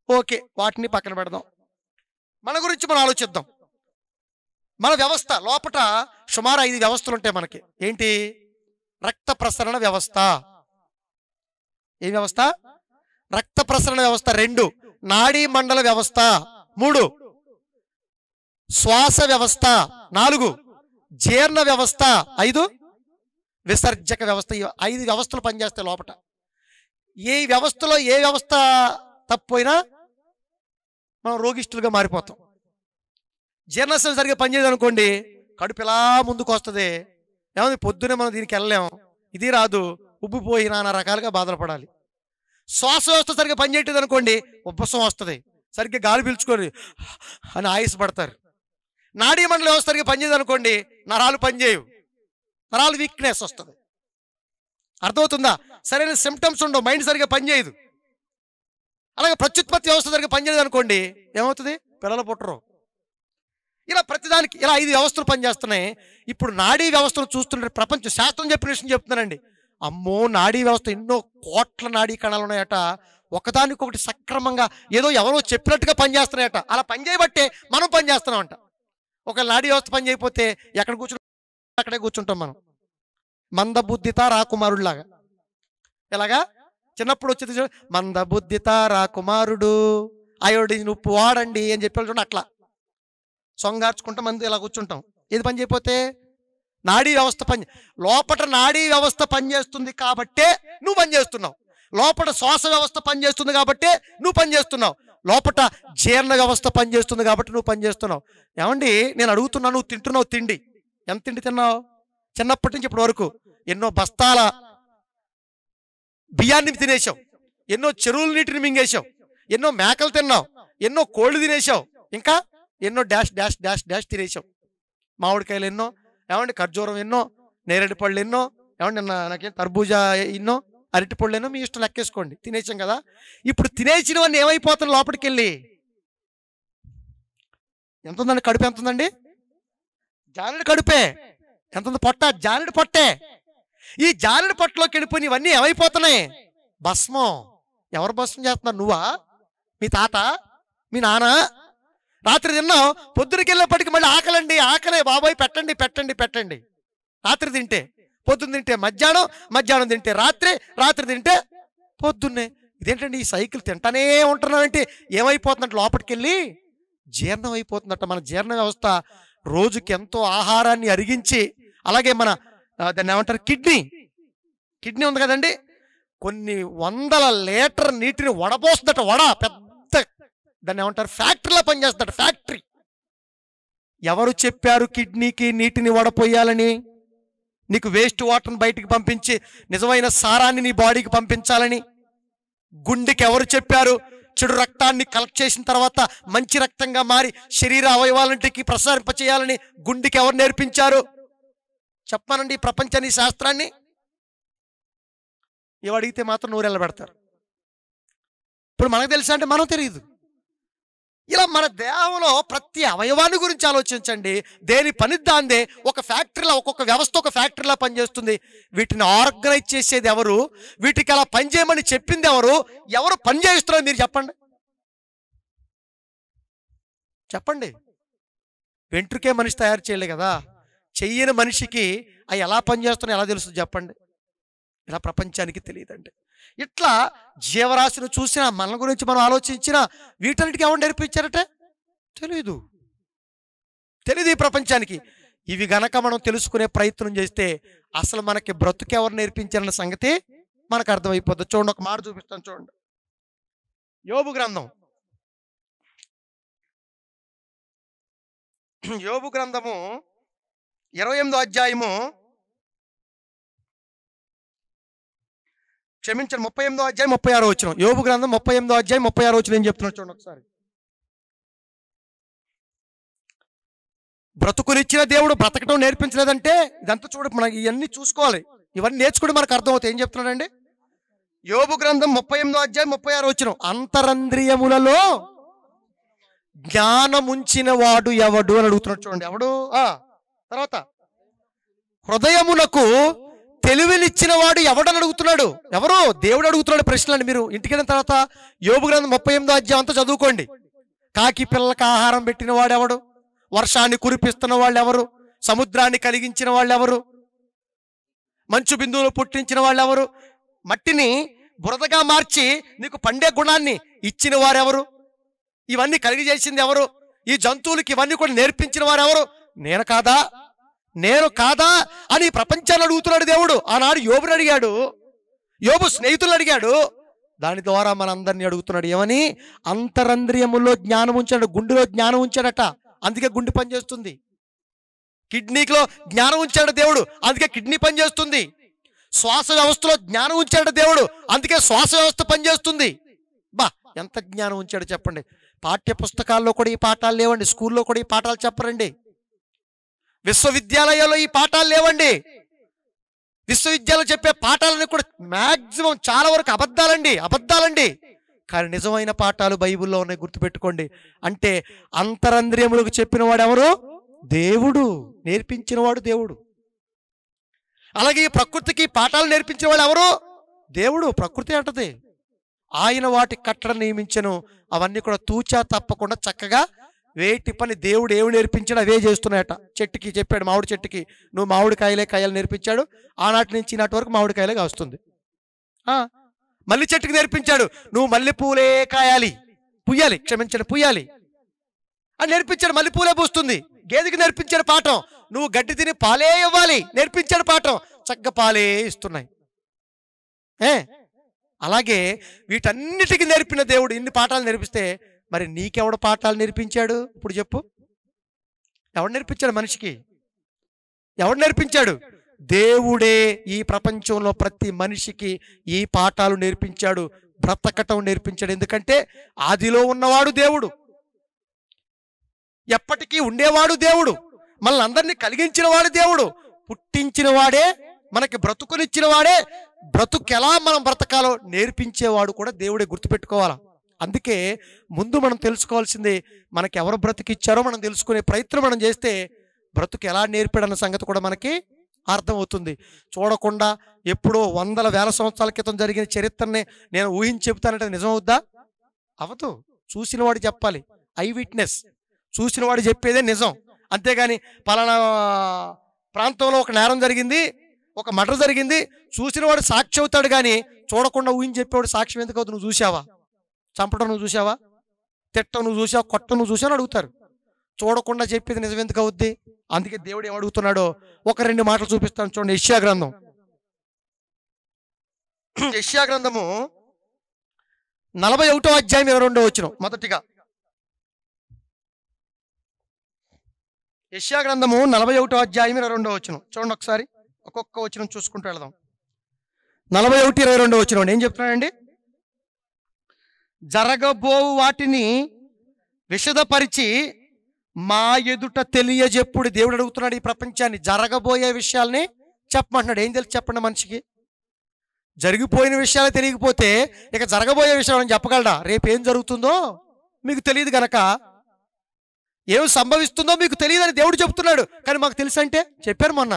ఓకే, వాటిని పక్కన పెడదాం. మన గురించి మనం ఆలోచిద్దాం. మన వ్యవస్థ లోపట సుమారు 5 వ్యవస్థలు ఉంటాయి మనకి. ఏంటి? రక్త ప్రసరణ వ్యవస్థ. ఏ వ్యవస్థ? రక్త ప్రసరణ వ్యవస్థ. 2 నాడీ మండల వ్యవస్థ. 3 శ్వాస వ్యవస్థ. 4 జీర్ణ వ్యవస్థ. 5 విసర్జక వ్యవస్థ. 5 వ్యవస్థలు పనిచేస్తాయి లోపట. ఏ వ్యవస్థలో ఏ వ్యవస్థ తప్పిపోయినా మనం రోగిష్ఠులుగా మారిపోతాం. జీర్ణశయం సరిగ్గా పనిచేయదు అనుకోండి, కడుపు ఇలా ముందుకు వస్తుంది. ఏమంది? పొద్దునే మనం దీనికి వెళ్ళలేం, ఇది రాదు, ఉబ్బిపోయి నానా రకాలుగా బాధలు పడాలి. శ్వాస వ్యవస్థ సరిగ్గా పనిచేయట్లేదు అనుకోండి, ఉబ్బసం వస్తుంది, సరిగ్గా గాలి పీల్చుకొని అని ఆయాసపడతారు. నాడీ మండల వ్యవస్థ సరిగ్గా పనిచేయదు అనుకోండి, నరాలు పనిచేయవు, నరాలు వీక్నెస్ వస్తుంది. అర్థమవుతుందా? సరైన సిమ్టమ్స్ ఉండవు, మైండ్ సరిగ్గా పనిచేయదు. అలాగే ప్రత్యుత్పత్తి వ్యవస్థ సరిగ్గా పనిచేయదు అనుకోండి, ఏమవుతుంది? పిల్లలు పుట్టరు. ఇలా ప్రతిదానికి ఇలా 5 వ్యవస్థలు పనిచేస్తున్నాయి. ఇప్పుడు నాడీ వ్యవస్థను చూస్తుంటే ప్రపంచ శాస్త్రం చెప్పిన విషయం చెప్తున్నానండి. అమ్మో, నాడీ వ్యవస్థ ఎన్నో కోట్ల నాడీ కణాలు ఉన్నాయట. ఒకదానికొకటి సక్రమంగా ఏదో ఎవరో చెప్పినట్టుగా పనిచేస్తున్నాయట. అలా పనిచేయబట్టే మనం పనిచేస్తున్నామంట. ఒక నాడీ వ్యవస్థ పని చేయకపోతే ఎక్కడ అక్కడే కూర్చుంటాం మనం, మందబుద్ధిత రాకుమారుడులాగా. ఎలాగా? చిన్నప్పుడు వచ్చేది మందబుద్ధిత రాకుమారుడు, అయోడిన్ ఉప్పు వాడండి అని చెప్పి చూడండి, అట్లా సొంగార్చుకుంటాం, మంది ఇలా కూర్చుంటాం. ఏది పని చేయకపోతే? నాడీ వ్యవస్థ లోపట నాడీ వ్యవస్థ పనిచేస్తుంది కాబట్టే నువ్వు పనిచేస్తున్నావు. లోపల శ్వాస వ్యవస్థ పనిచేస్తుంది కాబట్టే నువ్వు పనిచేస్తున్నావు. లోపల జీర్ణ వ్యవస్థ పనిచేస్తుంది కాబట్టి నువ్వు పనిచేస్తున్నావు. ఏమండి, నేను అడుగుతున్నా, నువ్వు తింటున్నావు తిండి, ఎంత తిండి తిన్నావు? చిన్నప్పటి నుంచి ఇప్పటి వరకు ఎన్నో బస్తాల బియ్యాన్ని తినేసావు, ఎన్నో చెరువుల నీటిని మింగేశావు, ఎన్నో మేకలు తిన్నావు, ఎన్నో కోళ్ళు తినేసావు, ఇంకా ఎన్నో డాష్ డాష్ డాష్ డాష్ తినేసావు. మామిడికాయలు ఎన్నో, ఏమండి ఖర్జూరం ఎన్నో, నేరేడు పళ్ళు ఎన్నో, ఏమండి నాకేం తర్బూజా ఎన్నో, అరటి పళ్ళు ఎన్నో, మీ ఇష్టం లెక్కేసుకోండి. తినేసాం కదా. ఇప్పుడు తినేసినవన్నీ ఏమైపోతుంది? లోపలికి వెళ్ళి ఎంత ఉందండి? కడుపు ఎంత ఉందండి? జానెడు కడుపే. ఎంత ఉంది? పొట్ట, జానెడు పొట్టే. ఈ జానెడు పొట్టలోకి వెళ్ళిపోయి ఇవన్నీ ఏమైపోతున్నాయి? భస్మం. ఎవరు భస్మం చేస్తున్నారు? నువ్వా? మీ తాత? మీ నాన్న? రాత్రి తిన్నావు, పొద్దునకి వెళ్ళేప్పటికి మళ్ళీ ఆకలండి, ఆకలే బాబాయ్, పెట్టండి పెట్టండి పెట్టండి. రాత్రి తింటే పొద్దున్న తింటే మధ్యాహ్నం, మధ్యాహ్నం తింటే రాత్రి, రాత్రి తింటే పొద్దున్నే. ఇదేంటండి ఈ సైకిల్? తింటానే ఉంటున్నామంటే ఏమైపోతుందంటే లోపలికి వెళ్ళి జీర్ణం అయిపోతుందట. మన జీర్ణ వ్యవస్థ రోజుకి ఎంతో ఆహారాన్ని అరిగించి, అలాగే మన దాన్ని ఏమంటారు, కిడ్నీ ఉంది కదండి, కొన్ని వందల లీటర్ నీటిని వడపోస్తుందట. పెద్ద దాన్ని ఏమంటారు, ఫ్యాక్టరీలో పనిచేస్తుందట, ఫ్యాక్టరీ. ఎవరు చెప్పారు కిడ్నీకి నీటిని వడపోయాలని? నీకు వేస్ట్ వాటర్ని బయటికి పంపించి నిజమైన సారాన్ని నీ బాడీకి పంపించాలని? గుండెకి ఎవరు చెప్పారు చెడు రక్తాన్ని కలెక్ట్ చేసిన తర్వాత మంచి రక్తంగా మారి శరీర అవయవాలంటికి ప్రసారింపచేయాలని? గుండెకి ఎవరు నేర్పించారు? చెప్పానండి ఈ ప్రపంచాన్ని, శాస్త్రాన్ని. ఏవి అడిగితే మాత్రం నూరెళ్ళ పెడతారు. ఇప్పుడు మనకు తెలుసా అంటే మనం తెలియదు. ఇలా మన దేహంలో ప్రతి అవయవాన్ని గురించి ఆలోచించండి. దేని పని దాందే. ఒక ఫ్యాక్టరీలో ఒక్కొక్క వ్యవస్థ ఒక ఫ్యాక్టరీలో పనిచేస్తుంది. వీటిని ఆర్గనైజ్ చేసేది ఎవరు? వీటికి అలా పనిచేయమని చెప్పింది ఎవరు? ఎవరు పని చేయిస్తున్నారు మీరు చెప్పండి. చెప్పండి. వెంట్రుకే మనిషి తయారు చేయలే కదా. చెయ్యని మనిషికి అవి ఎలా పనిచేస్తున్నాయో ఎలా తెలుస్తుంది చెప్పండి. ఇలా ప్రపంచానికి తెలియదండి. ఇట్లా జీవరాశిని చూసినా, మన గురించి మనం ఆలోచించినా వీటన్నిటికీ ఎవరు నేర్పించారట? తెలీదు ఈ ప్రపంచానికి. ఇవి గనక మనం తెలుసుకునే ప్రయత్నం చేస్తే అసలు మనకి బ్రతుకు ఎవరు నేర్పించారన్న సంగతి మనకు అర్థమైపోతుంది. చూడండి, ఒక మాట చూపిస్తాను చూడండి. యోబు గ్రంథం, యోబు గ్రంథము 28వ అధ్యాయము, క్షమించండి 38వ అధ్యాయం 36వ వచనం. యోబు గ్రంథం 38వ అధ్యాయం 36వ వచనం ఏం చెప్తున్నాడు చూడండి ఒకసారి. బ్రతుకునిచ్చిన దేవుడు బ్రతకటం నేర్పించలేదంటే ఇదంతా చూడ మనకి ఇవన్నీ చూసుకోవాలి, ఇవన్నీ నేర్చుకుంటే మనకు అర్థమవుతాయి. ఏం చెప్తున్నాడండి? యోబు గ్రంథం 38వ అధ్యాయం 36వ వచనం, అంతరంద్రియములలో జ్ఞానముంచిన వాడు ఎవడు అని అడుగుతున్నాడు. చూడండి, ఎవడు? తర్వాత హృదయమునకు తెలివినిచ్చిన వాడు ఎవడని అడుగుతున్నాడు. ఎవరు? దేవుడు అడుగుతున్నాడు ప్రశ్నలు. మీరు ఇంటికి వెళ్ళిన తర్వాత యోబు గ్రంథం 38వ అధ్యాయం అంతా చదువుకోండి. కాకి పిల్లలకు ఆహారం పెట్టిన వాడెవడు? వర్షాన్ని కురిపిస్తున్న వాళ్ళు ఎవరు? సముద్రాన్ని కలిగించిన వాళ్ళు ఎవరు? మంచు బిందువులు పుట్టించిన వాళ్ళు ఎవరు? మట్టిని బురదగా మార్చి నీకు పండే గుణాన్ని ఇచ్చిన వారెవరు? ఇవన్నీ కలిగజేసింది ఎవరు? ఈ జంతువులకి ఇవన్నీ కూడా నేర్పించిన వారెవరు? నేను కాదా, నేను కాదా అని ప్రపంచాన్ని అడుగుతున్నాడు దేవుడు. ఆనాడు యోబుని అడిగాడు, యోబు స్నేహితులను అడిగాడు, దాని ద్వారా మనందరినీ అడుగుతున్నాడు. ఏమని? అంతరంద్రియములో జ్ఞానం ఉంచాడు, గుండెలో జ్ఞానం ఉంచాడట, అందుకే గుండె పనిచేస్తుంది. కిడ్నీలో జ్ఞానం ఉంచాడు దేవుడు, అందుకే కిడ్నీ పనిచేస్తుంది. శ్వాస వ్యవస్థలో జ్ఞానం ఉంచాడు దేవుడు, అందుకే శ్వాస వ్యవస్థ పనిచేస్తుంది. బా, ఎంత జ్ఞానం ఉంచాడు చెప్పండి. పాఠ్య పుస్తకాల్లో కూడా ఈ పాఠాలు లేవండి, స్కూల్లో కూడా ఈ పాఠాలు చెప్పరండి, విశ్వవిద్యాలయాల్లో ఈ పాఠాలు లేవండి. విశ్వవిద్యాలయం చెప్పే పాఠాలని కూడా మ్యాక్సిమం చాలా వరకు అబద్ధాలండి. కానీ నిజమైన పాఠాలు బైబిల్లో ఉన్నాయి, గుర్తుపెట్టుకోండి. అంటే అంతరంద్రియములకు చెప్పిన వాడు ఎవరు? దేవుడు. నేర్పించిన వాడు దేవుడు. అలాగే ఈ ప్రకృతికి పాఠాలు నేర్పించిన వాడు ఎవరు? దేవుడు. ప్రకృతి అంటది, ఆయన వాటి కట్టడ నియమించను, అవన్నీ కూడా తూచా తప్పకుండా చక్కగా వేటి పని దేవుడు ఏమి నేర్పించాడు అవే చేస్తున్నాయట. చెట్టుకి చెప్పాడు, మామిడి చెట్టుకి నువ్వు మామిడికాయలే కాయలు నేర్పించాడు, ఆనాటి నుంచి ఈనాటి వరకు మామిడికాయలే కాస్తుంది. మల్లి చెట్టుకి నేర్పించాడు, నువ్వు మల్లెపూలే పుయ్యాలి అని నేర్పించాడు, మల్లెపూలే పూస్తుంది. గేదెకి నేర్పించాడు పాఠం, నువ్వు గడ్డి తిని పాలే ఇవ్వాలి, నేర్పించాడు పాఠం, చక్కగా పాలే ఇస్తున్నాయి. అలాగే వీటన్నిటికీ నేర్పిన దేవుడు ఇన్ని పాఠాలు నేర్పిస్తే మరి నీకెవడు పాఠాలు నేర్పించాడు? ఇప్పుడు చెప్పు, ఎవడు నేర్పించాడు మనిషికి? ఎవడు నేర్పించాడు? దేవుడే ఈ ప్రపంచంలో ప్రతి మనిషికి ఈ పాఠాలు నేర్పించాడు, బ్రతకటం నేర్పించాడు. ఎందుకంటే ఆదిలో ఉన్నవాడు దేవుడు, ఎప్పటికీ ఉండేవాడు దేవుడు, మనల్ని అందరినీ కలిగించిన వాడు దేవుడు, పుట్టించిన వాడే, మనకి బ్రతుకునిచ్చిన వాడే, బ్రతుకెలా మనం బ్రతకాలో నేర్పించేవాడు కూడా దేవుడే. గుర్తుపెట్టుకోవాలా. అందుకే ముందు మనం తెలుసుకోవాల్సింది, మనకి ఎవరు బ్రతికిచ్చారో మనం తెలుసుకునే ప్రయత్నం మనం చేస్తే బ్రతుకు ఎలా నేర్పాడన్న సంగతి కూడా మనకి అర్థమవుతుంది. చూడకుండా ఎప్పుడో వందల వేల సంవత్సరాల క్రితం జరిగిన చరిత్రని నేను ఊహించి చెబుతానంటే నిజమవుద్దా? అవదు. చూసినవాడు చెప్పాలి, ఐ విట్నెస్, చూసినవాడు చెప్పేదే నిజం. అంతేగాని పలానా ప్రాంతంలో ఒక నేరం జరిగింది, ఒక మర్డర్ జరిగింది, చూసినవాడు సాక్షి అవుతాడు, కానీ చూడకుండా ఊహించి చెప్పేవాడు సాక్ష్యం ఎందుకు అవుతుంది? నువ్వు చూసావా? చంపటం నువ్వు చూసావా? తిట్టం నువ్వు చూసావా? కొట్టం నువ్వు చూసావని అడుగుతారు. చూడకుండా చెప్పేది నిజం ఎందుకు అవుద్ది? అందుకే దేవుడు ఏమడుగుతున్నాడో ఒక రెండు మాటలు చూపిస్తాను చూడండి. యెషయా గ్రంథము 41వ అధ్యాయం 22వ వచనం. మొదటిగా యెషయా గ్రంథము 41వ అధ్యాయం 22వ వచనం చూడండి ఒకసారి. ఒక్కొక్క వచనం చూసుకుంటూ వెళదాం. 41:22 వచనం ఏం చెప్తున్నానండి? జరగబోవు వాటిని విశదపరిచి మా ఎదుట తెలియజెప్పుడు. దేవుడు అడుగుతున్నాడు ఈ ప్రపంచాన్ని, జరగబోయే విషయాల్ని చెప్పమంటున్నాడు. ఏం తెలుసు చెప్పండి మనిషికి? జరిగిపోయిన విషయాలు తెలియకపోతే ఇక జరగబోయే విషయాలను చెప్పగలడా? రేపు ఏం జరుగుతుందో మీకు తెలియదు గనక, ఏం సంభవిస్తుందో మీకు తెలియదని దేవుడు చెప్తున్నాడు. కానీ మాకు తెలుసు అంటే చెప్పారు. మొన్న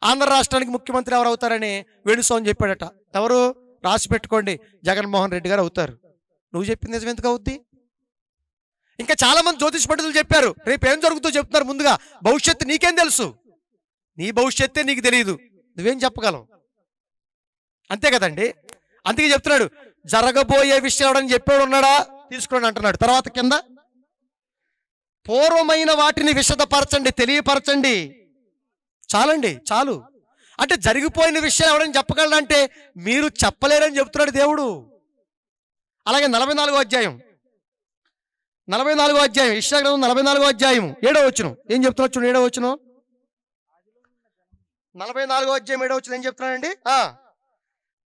ఆంధ్ర రాష్ట్రానికి ముఖ్యమంత్రి ఎవరు అవుతారని వేణుస్వామి చెప్పాడట. ఎవరు? రాసి పెట్టుకోండి, జగన్మోహన్ రెడ్డి గారు అవుతారు. నువ్వు చెప్పింది నిజం ఎందుకు అవుద్ది? ఇంకా చాలా మంది జ్యోతిష్ పండితులు చెప్పారు, రేపు ఏం జరుగుతుందో చెప్తున్నారు. ముందుగా భవిష్యత్తు నీకేం తెలుసు? నీ భవిష్యత్తే నీకు తెలియదు, నువ్వేం చెప్పగలవు? అంతే కదండి. అందుకే చెప్తున్నాడు, జరగబోయే విషయాలు అని చెప్పాడు ఉన్నాడా? తీసుకోండి అంటున్నాడు. తర్వాత కింద పూర్వమైన వాటిని విశదపరచండి, తెలియపరచండి. చాలండి, చాలు. అంటే జరిగిపోయిన విషయం ఎవడని చెప్పగలడంటే మీరు చెప్పలేరని చెప్తున్నాడు దేవుడు. అలాగే 44వ అధ్యాయం యెషయా గ్రంథం 44వ అధ్యాయం 7వ వచనం ఏం చెప్తున్నా చూడండి. 7వ వచనం 44వ అధ్యాయం 7వ వచనం ఏం చెప్తున్నాడండి?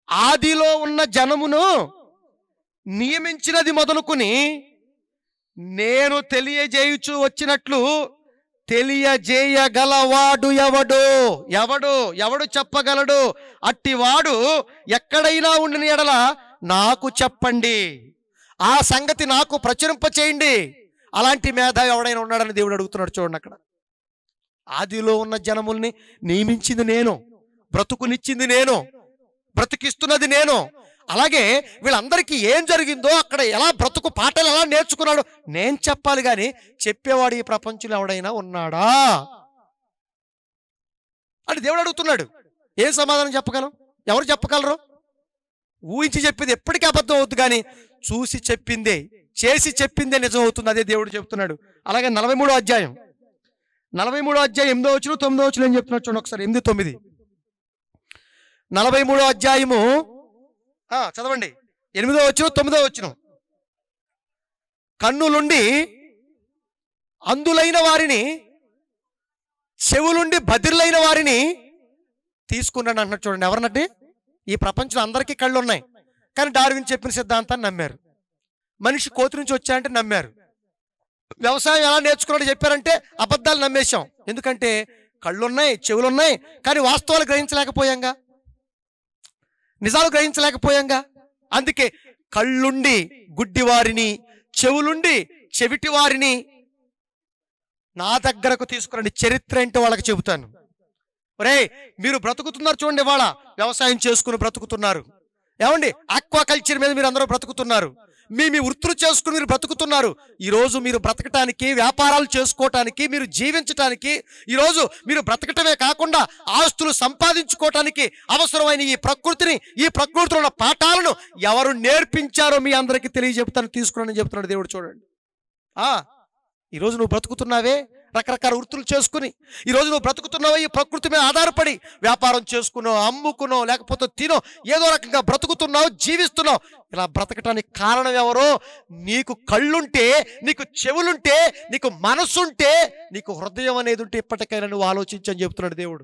ఆదిలో ఉన్న జనమును నియమించినది మొదలుకొని నేను తెలియజేయుచు వచ్చినట్లు తెలియజేయగలవాడు ఎవడు? ఎవడు ఎవడు చెప్పగలడు? అట్టివాడు ఎక్కడైనా ఉండిన ఎడల నాకు చెప్పండి, ఆ సంగతి నాకు ప్రచురింప చేయండి. అలాంటి మేధావి ఎవడైనా ఉన్నాడని దేవుడు అడుగుతున్నాడు. చూడండి, అక్కడ ఆదిలో ఉన్న జనముల్ని నియమించింది నేను, బ్రతుకునిచ్చింది నేను, బ్రతికిస్తున్నది నేను. అలాగే వీళ్ళందరికీ ఏం జరిగిందో, అక్కడ ఎలా బ్రతుకు పాటలు ఎలా నేర్చుకున్నాడో నేను చెప్పాలి, కానీ చెప్పేవాడు ఈ ప్రపంచంలో ఎవడైనా ఉన్నాడా అని దేవుడు అడుగుతున్నాడు. ఏం సమాధానం చెప్పగలం? ఎవరు చెప్పగలరు? ఊహించి చెప్పింది ఎప్పటికీ అబద్ధం అవుతుంది, కానీ చూసి చెప్పిందే, చేసి చెప్పిందే నిజం అవుతుంది. అదే దేవుడు చెప్తున్నాడు. అలాగే 43వ అధ్యాయం 8వ వచనం 9వ వచనం ఏం చెప్తున్నాడు చూడండి ఒకసారి. 8, 9. 43వ అధ్యాయము చదవండి. 8వ వచనం 9వ వచనం. కన్నులుండి అందులైన వారిని, చెవులుండి బదిర్లైన వారిని తీసుకున్నాడు అంటున్నాడు. చూడండి, ఎవరన్నట్టు? ఈ ప్రపంచంలో అందరికీ కళ్ళు ఉన్నాయి, కానీ డార్విన్ చెప్పిన సిద్ధాంతాన్ని నమ్మారు. మనిషి కోతి నుంచి వచ్చాయంటే నమ్మారు. వ్యవసాయం ఎలా నేర్చుకున్నాడో చెప్పారంటే అబద్ధాలు నమ్మేశాం. ఎందుకంటే కళ్ళున్నాయి, చెవులున్నాయి, కానీ వాస్తవాలు గ్రహించలేకపోయాంగా, నిజాలు గ్రహించలేకపోయాంగా. అందుకే కళ్ళుండి గుడ్డివారిని, చెవులుండి చెవిటి వారిని నా దగ్గరకు తీసుకురండి. చరిత్ర ఏంటో వాళ్ళకి చెబుతాను. ఒరే, మీరు బ్రతుకుతున్నారు చూడండి, ఇవాళ వ్యవసాయం చేసుకుని బ్రతుకుతున్నారు. ఏమండి, ఆక్వాకల్చర్ మీద మీరు అందరూ బ్రతుకుతున్నారు. మీ వృత్తులు చేసుకుని మీరు బ్రతుకుతున్నారు. ఈరోజు మీరు బ్రతకటానికి, వ్యాపారాలు చేసుకోవటానికి, మీరు జీవించటానికి, ఈరోజు మీరు బ్రతకటమే కాకుండా ఆస్తులు సంపాదించుకోవటానికి అవసరమైన ఈ ప్రకృతిని, ఈ ప్రకృతిలో ఉన్న పాఠాలను ఎవరు నేర్పించారో మీ అందరికీ తెలియజెప్తాను, తీసుకున్నానని చెప్తున్నాడు దేవుడు. చూడండి, ఈరోజు నువ్వు బ్రతుకుతున్నావే రకరకాల వృత్తులు చేసుకుని, ఈరోజు నువ్వు బ్రతుకుతున్నావో ఈ ప్రకృతి మీద ఆధారపడి వ్యాపారం చేసుకునో, అమ్ముకునో, లేకపోతే తినో, ఏదో రకంగా బ్రతుకుతున్నావు, జీవిస్తున్నావు. ఇలా బ్రతకటానికి కారణం ఎవరో? నీకు కళ్ళుంటే, నీకు చెవులుంటే, నీకు మనసుంటే, నీకు హృదయం అనేది ఉంటే ఇప్పటికైనా నువ్వు ఆలోచించని చెప్తున్నాడు దేవుడు.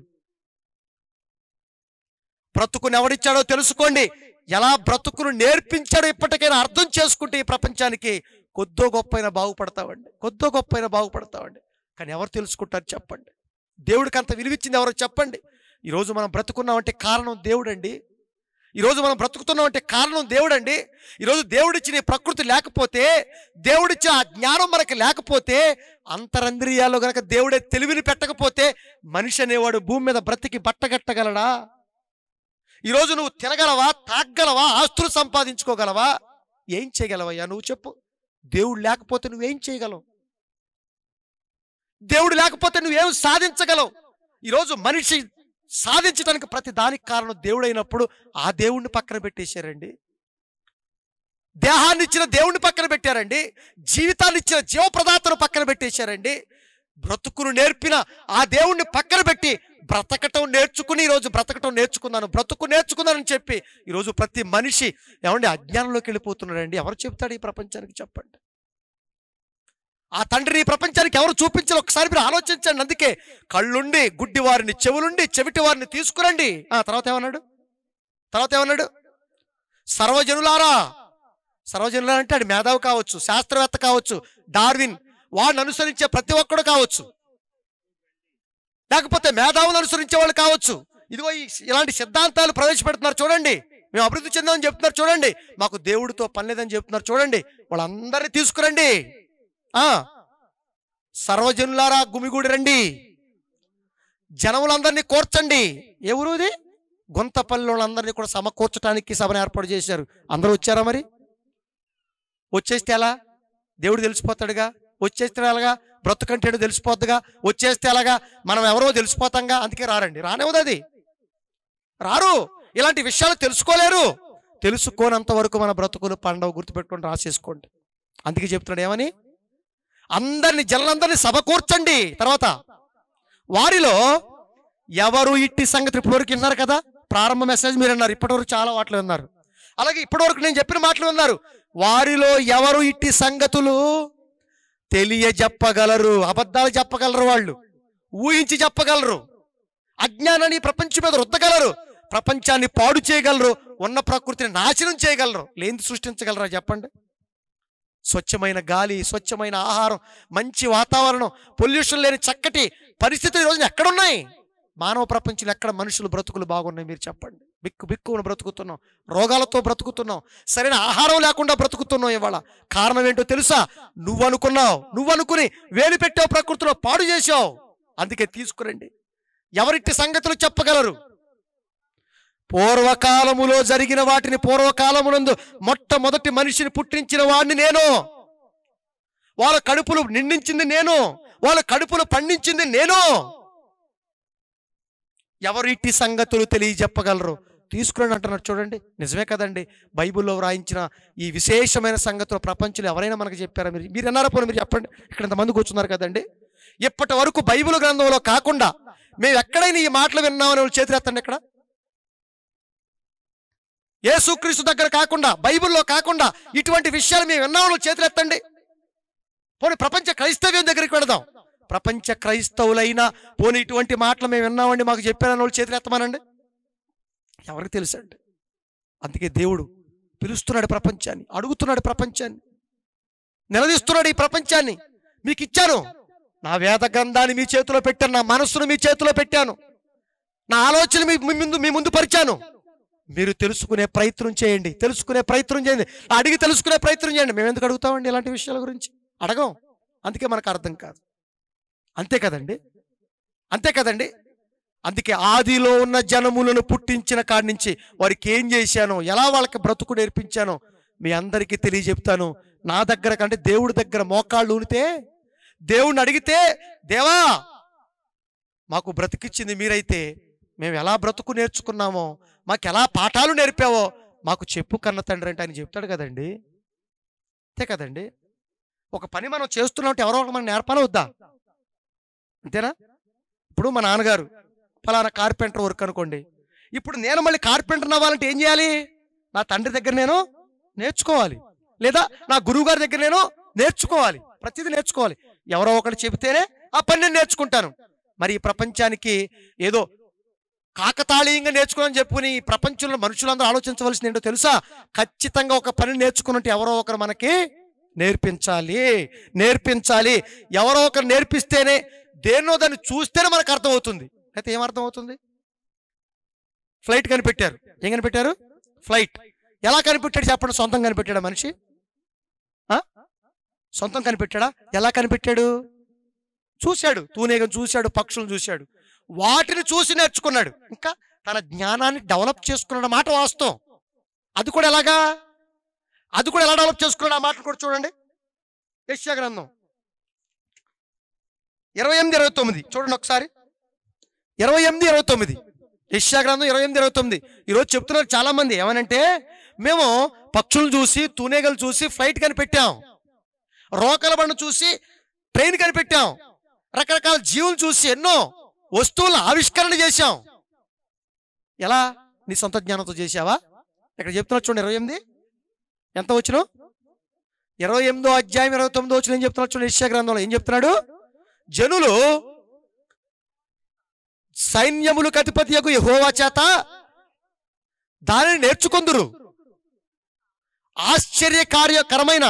బ్రతుకుని ఎవడిచ్చాడో తెలుసుకోండి. ఎలా బ్రతుకును నేర్పించాడో ఇప్పటికైనా అర్థం చేసుకుంటే ఈ ప్రపంచానికి కొద్దో గొప్పైనా బాగుపడతావండి, కొద్దో గొప్పైనా బాగుపడతావండి. కానీ ఎవరు తెలుసుకుంటారు చెప్పండి? దేవుడికి అంత విలువిచ్చింది ఎవరో చెప్పండి? ఈరోజు మనం బ్రతుకున్నామంటే కారణం దేవుడండి. ఈరోజు మనం బ్రతుకుతున్నామంటే కారణం దేవుడండి. ఈరోజు దేవుడిచ్చిన ప్రకృతి లేకపోతే, దేవుడిచ్చిన ఆ జ్ఞానం మనకి లేకపోతే, అంతరంద్రియాల్లో గనక దేవుడే తెలివిని పెట్టకపోతే మనిషి అనేవాడు భూమి మీద బ్రతికి బట్టగట్టగలడా? ఈరోజు నువ్వు తినగలవా, తాగలవా, ఆస్తులు సంపాదించుకోగలవా? ఏం చేయగలవయ్యా నువ్వు చెప్పు? దేవుడు లేకపోతే నువ్వేం చేయగలవు? దేవుడు లేకపోతే నువ్వేం సాధించగలవు? ఈరోజు మనిషి సాధించడానికి ప్రతి దానికి కారణం దేవుడైనప్పుడు ఆ దేవుణ్ణి పక్కన పెట్టేశారండి. దేహాన్ని ఇచ్చిన దేవుణ్ణి పక్కన పెట్టారండి. జీవితాన్ని ఇచ్చిన జీవప్రదాతను పక్కన పెట్టేశారండి. బ్రతుకును నేర్పిన ఆ దేవుణ్ణి పక్కన పెట్టి బ్రతకటం నేర్చుకుని, ఈరోజు బ్రతకటం నేర్చుకున్నానని చెప్పి ఈరోజు ప్రతి మనిషి ఏమండి అజ్ఞానంలోకి వెళ్ళిపోతున్నాడండి. ఎవరు చెప్తాడు ఈ ప్రపంచానికి చెప్పండి? ఆ తండ్రిని ఈ ప్రపంచానికి ఎవరు చూపించాలి? ఒకసారి మీరు ఆలోచించండి. అందుకే కళ్ళుండి గుడ్డి వారిని, చెవులుండి చెవిటి వారిని తీసుకురండి. తర్వాత ఏమన్నాడు? సర్వజనులారా. సర్వజనులారా అంటే అది మేధావి కావచ్చు, శాస్త్రవేత్త కావచ్చు, డార్విన్, వాడిని అనుసరించే ప్రతి ఒక్కడు కావచ్చు, లేకపోతే మేధావులను అనుసరించే వాళ్ళు కావచ్చు. ఇదిగో ఇలాంటి సిద్ధాంతాలు ప్రవేశపెడుతున్నారు చూడండి, మేము అభివృద్ధి చెందామని చెప్తున్నారు చూడండి, మాకు దేవుడితో పని లేదని చెప్తున్నారు చూడండి. వాళ్ళందరినీ తీసుకురండి. సర్వజనులారా గుమిగూడి రండి, జనములందరినీ కూర్చండి. ఎవరుది? గుంతపల్లి వాళ్ళందరినీ కూడా సమకూర్చడానికి సభను ఏర్పాటు చేశారు. అందరూ వచ్చారా? మరి వచ్చేస్తే ఎలా? దేవుడు తెలిసిపోతాడుగా. వచ్చేస్తే ఎలాగా? బ్రతుకంటేడు తెలిసిపోద్దుగా. వచ్చేస్తే ఎలాగా? మనం ఎవరో తెలిసిపోతాంగా. అందుకే రారండి, రానివ్వదు, అది రారు. ఇలాంటి విషయాలు తెలుసుకోలేరు. తెలుసుకోనంత వరకు మన బ్రతుకులు పండవ గుర్తుపెట్టుకొని రాసేసుకోండి. అందుకే చెప్తున్నాడు ఏమని? జనులందరినీ సభ కూర్చండి. తర్వాత వారిలో ఎవరు ఇట్టి సంగతి, ఇప్పటివరకు విన్నారు కదా, ప్రారంభ మెసేజ్ మీరు అన్నారు, ఇప్పటివరకు చాలా మాటలు విన్నారు. అలాగే ఇప్పటివరకు నేను చెప్పిన మాటలు విన్నారు. వారిలో ఎవరు ఇట్టి సంగతులు తెలియజెప్పగలరు? అబద్ధాలు చెప్పగలరు, వాళ్ళు ఊహించి చెప్పగలరు, అజ్ఞానాన్ని ప్రపంచం మీద రుద్దగలరు, ప్రపంచాన్ని పాడు చేయగలరు, ఉన్న ప్రకృతిని నాశనం చేయగలరు. లేని సృష్టించగలరా చెప్పండి? స్వచ్ఛమైన గాలి, స్వచ్ఛమైన ఆహారం, మంచి వాతావరణం, పొల్యూషన్ లేని చక్కటి పరిస్థితులు ఈ రోజున ఎక్కడున్నాయి? మానవ ప్రపంచంలో ఎక్కడ మనుషులు బ్రతుకులు బాగున్నాయి? మీరు చెప్పండి. బిక్కు బిక్కును బ్రతుకుతున్నాం, రోగాలతో బ్రతుకుతున్నాం, సరైన ఆహారం లేకుండా బ్రతుకుతున్నాం. ఇవాళ కారణం ఏంటో తెలుసా? నువ్వు అనుకుని వేలు పెట్టావు, ప్రకృతిలో పాడు చేశావు. అందుకే తీసుకురండి. ఎవరిట్టి సంగతులు చెప్పగలరు? పూర్వకాలములో జరిగిన వాటిని, పూర్వకాలమునందు మొట్టమొదటి మనిషిని పుట్టించిన వాడిని నేను, వాళ్ళ కడుపులు నిండించింది నేను, వాళ్ళ కడుపులు పండించింది నేను. ఎవరు ఇట్టి సంగతులు తెలియజెప్పగలరు? తీసుకురండి అంటున్నారు. చూడండి, నిజమే కదండి. బైబిల్లో వ్రాయించిన ఈ విశేషమైన సంగతులు ప్రపంచంలో ఎవరైనా మనకు చెప్పారా? మీరు అన్నారా? పోనీ మీరు చెప్పండి. ఇక్కడ ఇంతమంది కూర్చున్నారు కదండి. ఇప్పటి వరకు బైబిల్ గ్రంథంలో కాకుండా మేము ఎక్కడైనా ఈ మాటలు విన్నామని వాళ్ళు చేతులు ఎత్తండి. ఇక్కడ యేసుక్రీస్తు దగ్గర కాకుండా, బైబిల్లో కాకుండా ఇటువంటి విషయాలు మేము విన్నామని చేతులు ఎత్తండి. పోనీ ప్రపంచ క్రైస్తవ్యం దగ్గరికి వెళదాం. ప్రపంచ క్రైస్తవులైనా పోనీ ఇటువంటి మాటలు మేము విన్నామండి, మాకు చెప్పారని వాళ్ళు చేతులు ఎత్తమానండి. ఎవరికి తెలుసండి? అందుకే దేవుడు పిలుస్తున్నాడు ప్రపంచాన్ని, అడుగుతున్నాడు ప్రపంచాన్ని, నిలదీస్తున్నాడు ఈ ప్రపంచాన్ని. మీకు ఇచ్చాను నా వేద గ్రంథాన్ని, మీ చేతిలో పెట్టాను, నా మనస్సును మీ చేతిలో పెట్టాను, నా ఆలోచన మీ ముందు పరిచాను. మీరు తెలుసుకునే ప్రయత్నం చేయండి, అడిగి తెలుసుకునే ప్రయత్నం చేయండి. మేము ఎందుకు అడుగుతామండి ఇలాంటి విషయాల గురించి? అడగం, అందుకే మనకు అర్థం కాదు. అంతే కదండి. అందుకే ఆదిలో ఉన్న జనములను పుట్టించిన కాడి నుంచి వారికి ఏం చేశానో, ఎలా వాళ్ళకి బ్రతుకు నేర్పించానో మీ అందరికీ తెలియజెప్తాను. నా దగ్గర కంటే దేవుడి దగ్గర మోకాళ్ళు ఊనితే, దేవుడిని అడిగితే, దేవా మాకు బ్రతికిచ్చింది మీరైతే, మేము ఎలా బ్రతుకు నేర్చుకున్నామో, మాకు ఎలా పాఠాలు నేర్పావో మాకు చెప్పు కన్న తండ్రి అంటే ఆయన చెప్తాడు కదండి. అంతే కదండి. ఒక పని మనం చేస్తున్నామంటే ఎవరో ఒకరు మనం నేర్పాలా వద్దా? అంతేనా? ఇప్పుడు మా నాన్నగారు ఫలానా కార్పెంటర్ వర్క్ అనుకోండి. ఇప్పుడు నేను మళ్ళీ కార్పెంటర్ అవ్వాలంటే ఏం చేయాలి? నా తండ్రి దగ్గర నేను నేర్చుకోవాలి, లేదా నా గురువు గారి దగ్గర నేను నేర్చుకోవాలి. ప్రతిదీ నేర్చుకోవాలి. ఎవరో ఒకటి చెబితేనే ఆ పని నేను నేర్చుకుంటాను. మరి ఈ ప్రపంచానికి ఏదో కాకతాళీయంగా నేర్చుకోవాలని చెప్పుకుని ఈ ప్రపంచంలో మనుషులందరూ ఆలోచించవలసింది ఏంటో తెలుసా? ఖచ్చితంగా ఒక పని నేర్చుకున్నట్టు ఎవరో ఒకరు మనకి నేర్పించాలి. ఎవరో ఒకరు నేర్పిస్తేనే, దేన్నో దాన్ని చూస్తేనే మనకు అర్థమవుతుంది. అయితే ఏమర్థం అవుతుంది? ఫ్లైట్ కనిపెట్టారు. ఏం కనిపెట్టారు? ఫ్లైట్. ఎలా కనిపెట్టాడు చెప్పండి? సొంతం కనిపెట్టాడా మనిషి? సొంతం కనిపెట్టాడా? ఎలా కనిపెట్టాడు? చూశాడు, తూనీగను చూశాడు, పక్షులను చూశాడు, వాటిని చూసి నేర్చుకున్నాడు. ఇంకా తన జ్ఞానాన్ని డెవలప్ చేసుకున్న మాట వాస్తవం. అది కూడా ఎలా డెవలప్ చేసుకున్నాడు? ఆ మాటలు కూడా చూడండి. యెషయా గ్రంథం 28:29 చూడండి ఒకసారి. 28:29 యెషయా గ్రంథం 28:29. ఈరోజు చెప్తున్నారు చాలా మంది ఏమనంటే, మేము పక్షులను చూసి, తూనీగలు చూసి ఫ్లైట్ కనిపెట్టాం, రోకల బండ చూసి ట్రైన్ కనిపెట్టాం, రకరకాల జీవులు చూసి ఎన్నో వస్తువుల ఆవిష్కరణ చేశాం. ఎలా? నీ సొంత జ్ఞానంతో చేశావా? ఇక్కడ చెప్తున్నా చూడండి. 28 ఎంత వచ్చిన 28వ అధ్యాయం 29వ వచనం ఏం చెప్తున్నాడు చూడండి. యెషయా గ్రంథంలో ఏం చెప్తున్నాడు? జనులు సైన్యములకు అధిపతియగు యెహోవా చేత దానిని నేర్చుకొందురు, ఆశ్చర్యకార్యకరమైన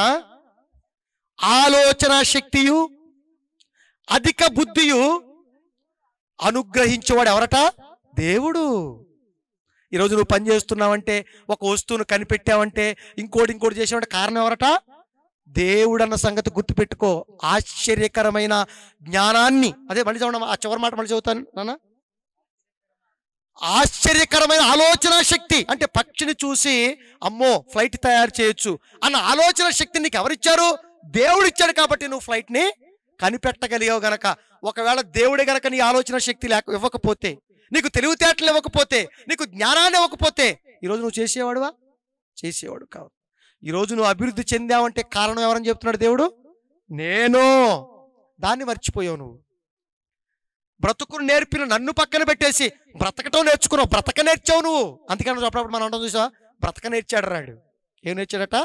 ఆలోచన శక్తియు అధిక బుద్ధియు అనుగ్రహించేవాడు ఎవరట? దేవుడు. ఈరోజు నువ్వు పని చేస్తున్నావంటే, ఒక వస్తువును కనిపెట్టావంటే, ఇంకోటి చేసావంటే కారణం ఎవరట? దేవుడు అన్న సంగతి గుర్తుపెట్టుకో. ఆశ్చర్యకరమైన జ్ఞానాన్ని, అదే మళ్ళీ చదవడం, ఆ చివరి మాట మళ్ళీ చదువుతాను నాన్న. ఆశ్చర్యకరమైన ఆలోచన శక్తి అంటే పక్షిని చూసి అమ్మో ఫ్లైట్ తయారు చేయొచ్చు అన్న ఆలోచన శక్తి నీకు ఎవరిచ్చారు? దేవుడు ఇచ్చాడు. కాబట్టి నువ్వు ఫ్లైట్ ని కనిపెట్టగలిగావు గనక. ఒకవేళ దేవుడే గనక నీ ఆలోచన శక్తి ఇవ్వకపోతే, నీకు తెలివితేటలు ఇవ్వకపోతే, నీకు జ్ఞానాన్ని ఇవ్వకపోతే ఈరోజు నువ్వు చేసేవాడు కావు. ఈరోజు నువ్వు అభివృద్ధి చెందావంటే కారణం ఎవరని చెప్తున్నాడు దేవుడు? నేను. దాన్ని మర్చిపోయావు నువ్వు. బ్రతుకును నేర్పిన నన్ను పక్కన పెట్టేసి బ్రతకటం నేర్చుకున్నావు, బ్రతక నేర్చావు నువ్వు. అందుకని అప్పుడప్పుడు మనం అంటాం చూసా, బ్రతక నేర్చాడు రాడు. ఏం నేర్చాడట?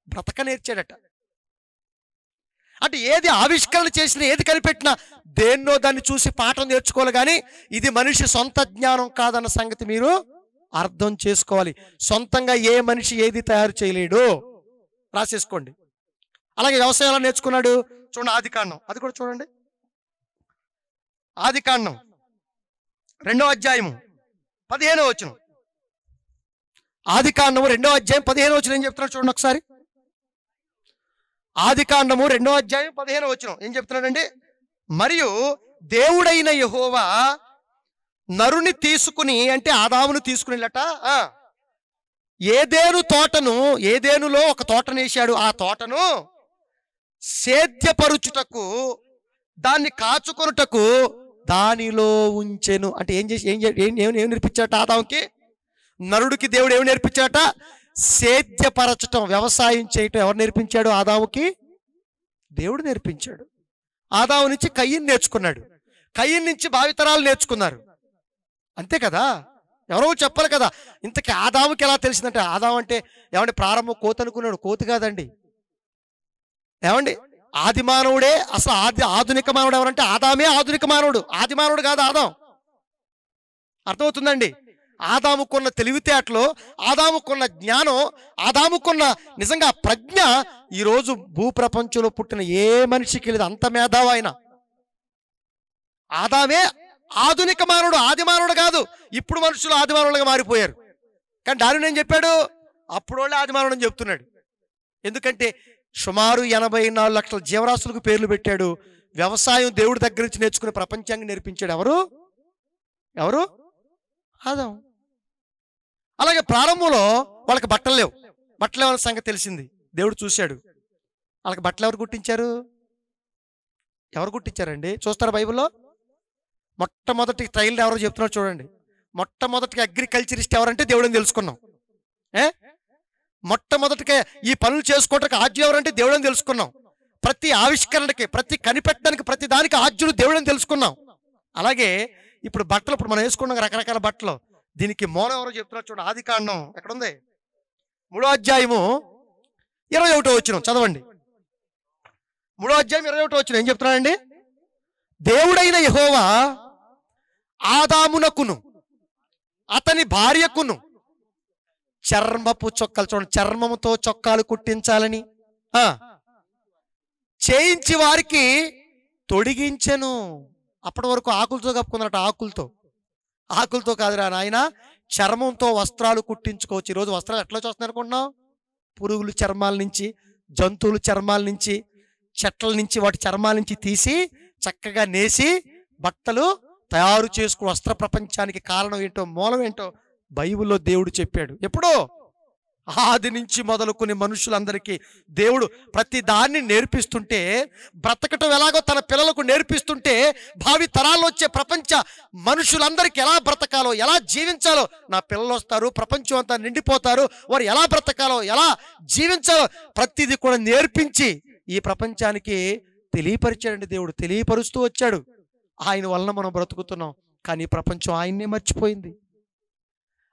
బ్రతక నేర్చాడట. అంటే ఏది ఆవిష్కరణ చేసినా, ఏది కనిపెట్టినా దేన్నో దాన్ని చూసి పాఠం నేర్చుకోవాలి. కానీ ఇది మనిషి సొంత జ్ఞానం కాదన్న సంగతి మీరు అర్థం చేసుకోవాలి. సొంతంగా ఏ మనిషి ఏది తయారు చేయలేడు. రాసేసుకోండి. అలాగే వ్యవసాయం ఎలా నేర్చుకున్నాడు? చూడండి ఆదికాండం, అది కూడా చూడండి. ఆదికాండం 2వ అధ్యాయము 15వ వచనం. ఆదికాండము 2వ అధ్యాయం 15వ వచనం ఏం చెప్తున్నాడు చూడండి ఒకసారి. ఆదికాండము 2వ అధ్యాయం 15వ వచనం ఏం చెప్తున్నాడండి? మరియు దేవుడైన యెహోవా నరుని తీసుకుని, అంటే ఆదామును తీసుకునిలట, ఏదేనులో ఒక తోటను వేశాడు. ఆ తోటను సేద్యపరుచుటకు, దాన్ని కాచుకొనుటకు దానిలో ఉంచెను. అంటే ఏం నేర్పించాట ఆదాముకి? నరుడికి దేవుడు ఏమి నేర్పించాట? సేద్యపరచటం, వ్యవసాయం చేయటం ఎవరు నేర్పించాడు? ఆదాముకి దేవుడు నేర్పించాడు. ఆదాము నుంచి కయ్యను నేర్చుకున్నాడు, కయ్యను నుంచి భావితరాలు నేర్చుకున్నారు. అంతే కదా, ఎవరో చెప్పాలి కదా. ఇంతకీ ఆదాముకి ఎలా తెలిసిందంటే, ఆదాము అంటే ఏమంటే ప్రారంభం కోతి అనుకున్నాడు. కోతి కాదండి. ఏమండి, ఆది మానవుడే అసలు. ఆధునిక మానవుడు ఎవరంటే ఆదామే ఆధునిక మానవుడు, ఆది మానవుడు కాదు ఆదాం. అర్థమవుతుందండి? ఆదాముకున్న తెలివితేటలు, ఆదాముకున్న జ్ఞానం, ఆదాముకున్న నిజంగా ప్రజ్ఞ ఈరోజు భూప్రపంచంలో పుట్టిన ఏ మనిషికి లేదు. అంత మేధావి ఆయన. ఆదామే ఆధునిక మానవుడు, ఆది మానవుడు కాదు. ఇప్పుడు మనుషులు ఆది మానవులుగా మారిపోయారు. కానీ డార్విన్ ఏం చెప్పాడు? అప్పుడు వాళ్ళే ఆది మానవుడు అని చెప్తున్నాడు. ఎందుకంటే సుమారు 84 లక్షల జీవరాశులకు పేర్లు పెట్టాడు. వ్యవసాయం దేవుడి దగ్గర నుంచి నేర్చుకునే ప్రపంచాన్ని నేర్పించాడు ఎవరు? ఆదాం. అలాగే ప్రారంభంలో వాళ్ళకి బట్టలు లేవు. బట్టలు లేవన్న సంగతి తెలిసింది. దేవుడు చూశాడు. వాళ్ళకి బట్టలు ఎవరు కుట్టించారండి? చూస్తారా బైబిల్లో? మొట్టమొదటి ట్రైలర్ ఎవరో చెప్తున్నారు చూడండి. మొట్టమొదటిగా అగ్రికల్చరిస్ట్ ఎవరంటే దేవుడని తెలుసుకున్నాం. మొట్టమొదటిగా ఈ పనులు చేసుకోవడానికి ఆద్యుడు ఎవరంటే దేవుడని తెలుసుకున్నాం. ప్రతి ఆవిష్కరణకి, ప్రతి కనిపెట్టడానికి, ప్రతి దానికి ఆద్యుడు దేవుడని తెలుసుకున్నాం. అలాగే ఇప్పుడు బట్టలు, ఇప్పుడు మనం వేసుకున్నాం రకరకాల బట్టలు, దీనికి మూలం ఎవరో చెప్తున్నారు చూడండి. ఆదికాండం ఎక్కడుంది? 3వ అధ్యాయము 21వ వచనం చదవండి. 3వ అధ్యాయం 21వ వచనం ఏం చెప్తున్నాడండి? దేవుడైన యెహోవా ఆదామునకును అతని భార్యకును చర్మపు చొక్కాలు, చూడండి, చర్మముతో చొక్కాలు కుట్టించాలని చేయించి వారికి తొడిగించెను. అప్పటి వరకు ఆకులతో కప్పుకున్నట్టు. ఆకులతో కాదురా నాయన, చర్మంతో వస్త్రాలు కుట్టించుకోవచ్చు. ఈరోజు వస్త్రాలు ఎట్లా చూస్తున్నాయి అనుకుంటున్నాం? పురుగులు చర్మాల నుంచి, జంతువుల చర్మాల నుంచి, చెట్ల నుంచి, వాటి చర్మాల నుంచి తీసి చక్కగా నేసి బట్టలు తయారు చేసుకుని వస్త్ర ప్రపంచానికి కారణం ఏంటో, మూలం ఏంటో బైబిల్లో దేవుడు చెప్పాడు. ఎప్పుడో ఆది నుంచి మొదలుకొని మనుషులందరికీ దేవుడు ప్రతి దాన్ని నేర్పిస్తుంటే, బ్రతకటం ఎలాగో తన పిల్లలకు నేర్పిస్తుంటే, భావి తరాల్లో వచ్చే ప్రపంచ మనుషులందరికీ ఎలా బ్రతకాలో, ఎలా జీవించాలో, నా పిల్లలు వస్తారు, ప్రపంచం అంతా నిండిపోతారు, వారు ఎలా బ్రతకాలో, ఎలా జీవించాలో ప్రతిదీ కూడా నేర్పించి ఈ ప్రపంచానికి తెలియపరిచాడండి దేవుడు. తెలియపరుస్తూ వచ్చాడు. ఆయన వలన మనం బ్రతుకుతున్నాం. కానీ ఈ ప్రపంచం ఆయన్నే మర్చిపోయింది.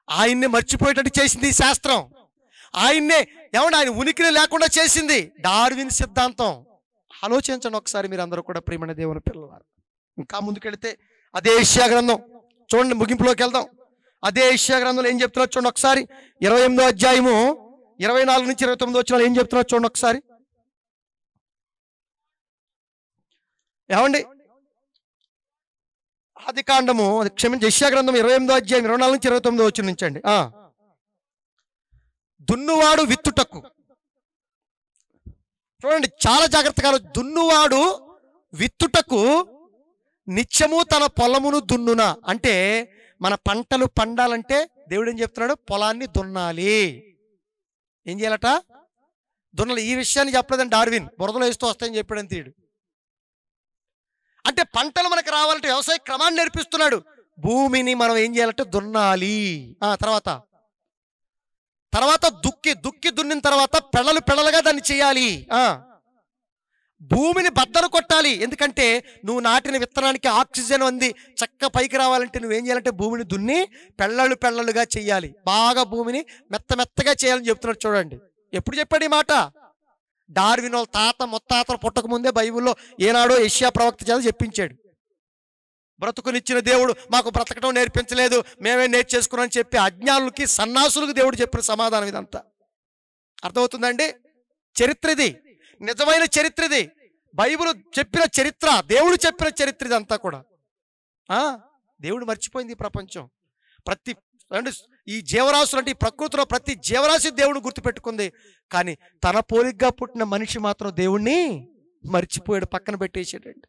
ఆయన్నే మర్చిపోయేటట్టు చేసింది ఈ శాస్త్రం. ఆయన ఉనికిని లేకుండా చేసింది డార్విన్ సిద్ధాంతం. ఆలోచించండి ఒకసారి మీరు అందరూ కూడా, ప్రియమైన దేవుని పిల్లవారు. ఇంకా ముందుకెళ్తే అదే యెషయా గ్రంథం చూడండి, ముగింపులోకి వెళ్దాం. అదే యెషయా గ్రంథంలో ఏం చెప్తున్నారు చూడండి ఒకసారి. 28వ అధ్యాయము 24 నుంచి 29 వచనాలు ఏం చెప్తున్నారు చూడండి ఒకసారి. ఏమండి, ఆదికాండము యెషయా గ్రంథం 28వ అధ్యాయం 24 నుంచి 29 వచనం నుంచండి. దున్నువాడు విత్తుటకు, చూడండి చాలా జాగ్రత్తగా, దున్నువాడు విత్తుటకు నిత్యము తన పొలమును దున్నున. అంటే మన పంటలు పండాలంటే దేవుడు ఏం చెప్తున్నాడు? పొలాన్ని దున్నాలి. ఏం చేయాలట? దున్నాలి. ఈ విషయాన్ని చెప్పలేదని డార్విన్, బురదలో వేస్తూ వస్తాయని చెప్పాడని తీడు. అంటే పంటలు మనకు రావాలంటే వ్యవసాయ క్రమాన్ని నేర్పిస్తున్నాడు. భూమిని మనం ఏం చేయాలంటే దున్నాలి. తర్వాత దుక్కి దున్నిన తర్వాత పెళ్ళలుగా దాన్ని చేయాలి. భూమిని బద్దలు కొట్టాలి. ఎందుకంటే నువ్వు నాటిన విత్తనానికి ఆక్సిజన్ అంది చక్క పైకి రావాలంటే నువ్వేం చేయాలంటే భూమిని దున్ని పెళ్ళలుగా చేయాలి. బాగా భూమిని మెత్తగా చేయాలని చెప్తున్నాడు. చూడండి, ఎప్పుడు చెప్పాడు ఈ మాట? డార్విన్ వాళ్ళ తాత ముత్తాతలు పుట్టక ముందే బైబిల్లో ఏనాడో యెషయా ప్రవక్త చేత చెప్పించాడు. బ్రతుకునిచ్చిన దేవుడు మాకు బ్రతకడం నేర్పించలేదు, మేమే నేర్చేసుకున్నామని చెప్పి అజ్ఞానులకి, సన్నాసులకు దేవుడు చెప్పిన సమాధానం ఇదంతా. అర్థమవుతుందండి? చరిత్ర ఇది. నిజమైన చరిత్ర ఇది. బైబిల్ చెప్పిన చరిత్ర, దేవుడు చెప్పిన చరిత్ర ఇదంతా కూడా. దేవుడు మర్చిపోయింది ఈ ప్రపంచం. ప్రతి అంటే ఈ జీవరాశులు అంటే ఈ ప్రకృతిలో ప్రతి జీవరాశి దేవుడు గుర్తుపెట్టుకుంది. కానీ తన పోలికగా పుట్టిన మనిషి మాత్రం దేవుణ్ణి మర్చిపోయాడు, పక్కన పెట్టేసాడండి.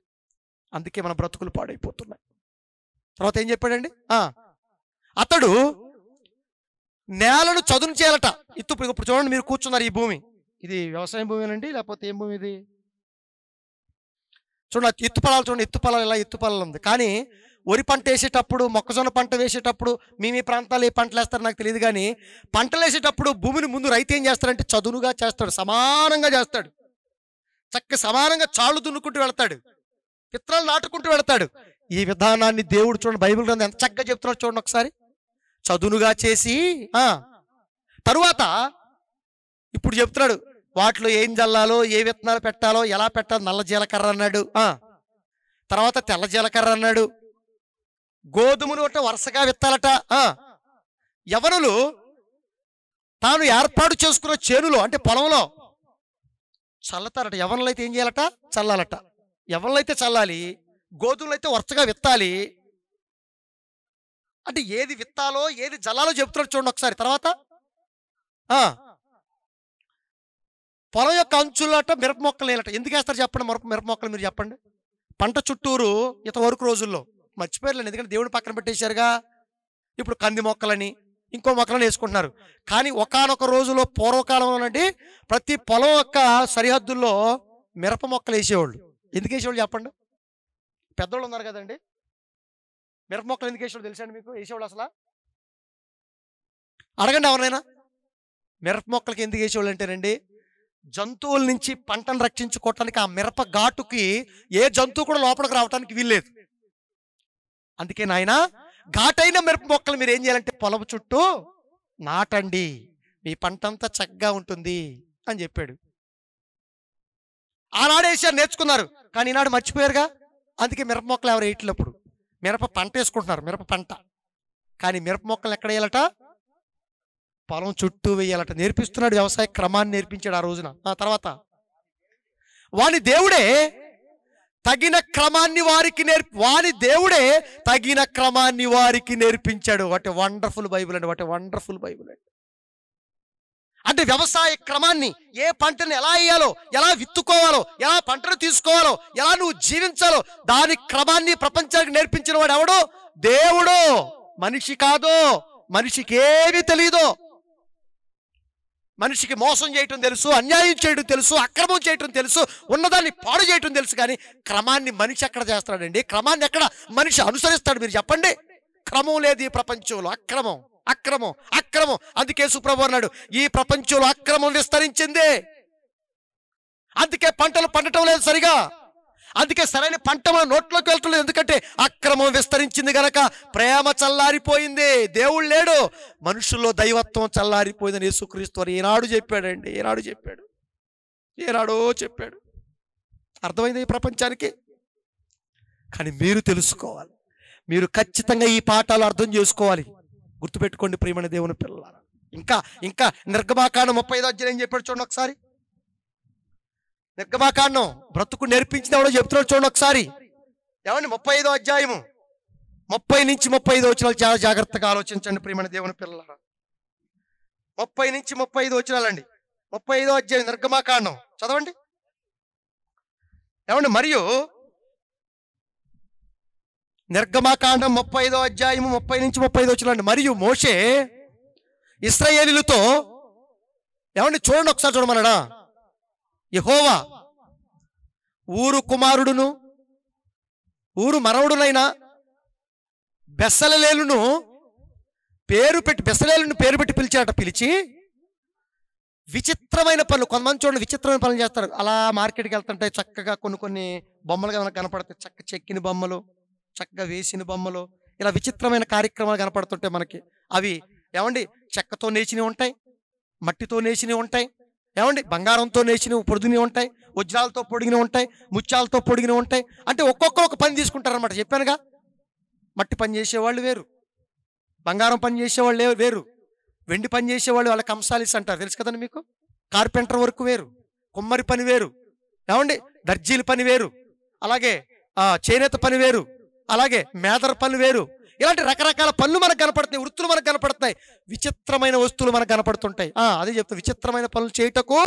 అందుకే మన బ్రతుకులు పాడైపోతున్నాయి. తర్వాత ఏం చెప్పాడండి? అతడు నేలను చదును చేయాలట. ఇప్పుడు చూడండి, మీరు కూర్చున్నారు ఈ భూమి, ఇది వ్యవసాయం భూమేనండి లేకపోతే ఏం భూమి ఇది? చూడండి ఎత్తుపలాలు, చూడండి ఎత్తుపలాలు, ఇలా ఎత్తుపలాలు ఉంది. కానీ వరి పంట వేసేటప్పుడు, మొక్కజొన్న పంట వేసేటప్పుడు, మీ ప్రాంతాలు ఏ పంటలు వేస్తారో నాకు తెలియదు, కానీ పంటలు వేసేటప్పుడు భూమిని ముందు రైతు ఏం చేస్తాడంటే చదునుగా చేస్తాడు, సమానంగా చేస్తాడు. సమానంగా చాళ్ళు దున్నుకుంటూ వెళ్తాడు, విత్తనాలు నాటుకుంటూ వెళ్తాడు. ఈ విధానాన్ని దేవుడు చూడండి బైబిల్ గ్రంథం ఎంత చక్కగా చెప్తున్నాడు చూడండి ఒకసారి. చదునుగా చేసి తరువాత ఇప్పుడు చెప్తున్నాడు వాటిలో ఏం జల్లాలో, ఏ విత్తనాలు పెట్టాలో, ఎలా పెట్టాలో. నల్ల జీలకర్ర అన్నాడు, తర్వాత తెల్ల జీలకర్ర అన్నాడు. గోధుమలు అంటే వరుసగా విత్తాలట. యవనులు తాను ఏర్పాటు చేసుకున్న చేనులో అంటే పొలంలో చల్లతారట. యవనులు అయితే ఏం చేయాలట? చల్లాలట. యవనులు అయితే చల్లాలి, గోధుమలు అయితే వరుసగా విత్తాలి. అంటే ఏది విత్తాలో ఏది జల్లాలో చెప్తున్నాడు చూడండి ఒకసారి. తర్వాత పొలం యొక్క అంచులట మిరప మొక్కలు వేయాలట. ఎందుకు వేస్తారు చెప్పండి? మిరప మొక్కలు మీరు చెప్పండి. పంట చుట్టూరు ఇంతవరకు రోజుల్లో మర్చిపోయారు, ఎందుకంటే దేవుడు పక్కన పెట్టేశారుగా. ఇప్పుడు కంది మొక్కలని ఇంకో మొక్కలను వేసుకుంటున్నారు. కానీ ఒకానొక రోజులో పూర్వకాలంలోనండి ప్రతి పొలం యొక్క సరిహద్దుల్లో మిరప మొక్కలు వేసేవాళ్ళు. ఎందుకు వేసేవాళ్ళు చెప్పండి? పెద్దోళ్ళు ఉన్నారు కదండి, మిరప మొక్కలు ఎందుకు వేసేవాళ్ళు తెలుసండి మీకు? వేసేవాళ్ళు అసలు అడగండి ఎవరైనా. మిరప మొక్కలకి ఎందుకు వేసేవాళ్ళు అంటేనండి, జంతువుల నుంచి పంటను రక్షించుకోవటానికి ఆ మిరప ఘాటుకి ఏ జంతువు కూడా లోపలికి రావడానికి వీల్లేదు. అందుకే నాయన ఘాటైన మిరప మొక్కలు మీరు ఏం చేయాలంటే పొలం చుట్టూ నాటండి, మీ పంట అంతా చక్కగా ఉంటుంది అని చెప్పాడు. ఆనాడు వేసారు, నేర్చుకున్నారు. కానీ ఈనాడు మర్చిపోయారుగా. అందుకే మిరప మొక్కలు ఎవరు వేయట్లేప్పుడు. మిరప పంట వేసుకుంటున్నారు, మిరప పంట. కానీ మిరప మొక్కలు ఎక్కడ వేయాలట? పొలం చుట్టూ వేయాలట. నేర్పిస్తున్నాడు, వ్యవసాయ క్రమాన్ని నేర్పించాడు ఆ రోజున. తర్వాత వాని దేవుడే తగిన క్రమాన్ని వారికి నేర్పించాడు. వాటి వండర్ఫుల్ బైబిల్ అండి, వాటి వండర్ఫుల్ బైబిల్ అండి. అంటే వ్యవసాయ క్రమాన్ని, ఏ పంటను ఎలా వేయాలో, ఎలా విత్తుకోవాలో, ఎలా పంటను తీసుకోవాలో, ఎలా నువ్వు జీవించాలో, దాని క్రమాన్ని ప్రపంచానికి నేర్పించిన వాడు ఎవడు? దేవుడు. మనిషి కాదు. మనిషికి ఏమీ తెలియదు. మనిషికి మోసం చేయటం తెలుసు, అన్యాయం చేయడం తెలుసు, అక్రమం చేయటం తెలుసు, ఉన్నదాన్ని పాడు చేయటం తెలుసు. కానీ క్రమాన్ని మనిషి ఎక్కడ చేస్తాడండి? క్రమాన్ని ఎక్కడ మనిషి అనుసరిస్తాడు? మీరు చెప్పండి. క్రమం లేదు ఈ ప్రపంచంలో. అక్రమం అక్రమం అక్రమం. అందుకే సుప్రభు అన్నాడు, ఈ ప్రపంచంలో అక్రమం విస్తరించింది. అందుకే పంటలు పండటం లేదు సరిగా. అందుకే సరైన పంట మన నోట్లోకి వెళ్తలేదు. ఎందుకంటే అక్రమం విస్తరించింది గనక. ప్రేమ చల్లారిపోయింది, దేవుడు లేడు, మనుషుల్లో దైవత్వం చల్లారిపోయిందని యేసుక్రీస్తు వారు ఏనాడు చెప్పాడండి. ఏనాడో చెప్పాడు. అర్థమైంది ఈ ప్రపంచానికి. కానీ మీరు తెలుసుకోవాలి, మీరు ఖచ్చితంగా ఈ పాఠాలు అర్థం చేసుకోవాలి. గుర్తుపెట్టుకోండి ప్రియమైన దేవుని పిల్లలారా. ఇంకా నిర్గమాకాండం 35వ అధ్యాయం ఏం చెప్పాడు చూడండి ఒకసారి. నిర్గమాకాండం బ్రతుకు నేర్పించిన ఎవడో చెప్తున్నాడు చూడండి ఒకసారి. ఏమండి 35వ అధ్యాయము 30 నుంచి 35 వచనాలు చాలా జాగ్రత్తగా ఆలోచించండి ప్రియమైన దేవుని పిల్లలారా. 30 నుంచి 35 వచనాలండి. 35వ అధ్యాయం నిర్గమాకాండం చదవండి. ఏమండి మరియు నిర్గమాకాండం 35వ అధ్యాయము 30 నుంచి 35 వచనాలండి. మరియు మోషే ఇశ్రాయేలీయులతో, ఏమండి చూడండి ఒకసారి చూడమన్నాడా, యెహోవా ఊరు కుమారుడును ఊరు మనవడునైన బెసలేలును పేరు పెట్టి పిలిచాట. పిలిచి విచిత్రమైన పనులు, కొంతమంది చూడండి విచిత్రమైన పనులు చేస్తారు. అలా మార్కెట్కి వెళ్తుంటే చక్కగా కొన్ని బొమ్మలుగా మనకు కనపడతాయి. చక్క చెక్కిన బొమ్మలు, చక్కగా వేసిన బొమ్మలు, ఇలా విచిత్రమైన కార్యక్రమాలు కనపడుతుంటాయి మనకి. అవి ఏమండి చెక్కతో నేసినవి ఉంటాయి, మట్టితో నేసినవి ఉంటాయి, ఏమండి బంగారంతో నేసినవి పొడిగినవి ఉంటాయి, వజ్రాలతో పొడిగినవి ఉంటాయి, ముత్యాలతో పొడిగినవి ఉంటాయి. అంటే ఒక్కొక్కరు ఒక పని తీసుకుంటారనమాట. చెప్పానుగా, మట్టి పని చేసేవాళ్ళు వేరు, బంగారం పని చేసేవాళ్ళు వేరు, వెండి పని చేసేవాళ్ళు వాళ్ళ కంసాలిస్ అంటారు, తెలుసు కదండి మీకు. కార్పెంటర్ వర్క్ వేరు, కుమ్మరి పని వేరు, ఏమండి దర్జీల పని వేరు, అలాగే చేనేత పని వేరు, అలాగే మేదర్ పని వేరు. ఇలాంటి రకరకాల పనులు మనకు కనపడుతున్నాయి, వృత్తులు మనకు కనపడుతున్నాయి, విచిత్రమైన వస్తువులు మనకు కనపడుతుంటాయి. అదే చెప్తా, విచిత్రమైన పనులు చేయుటకు,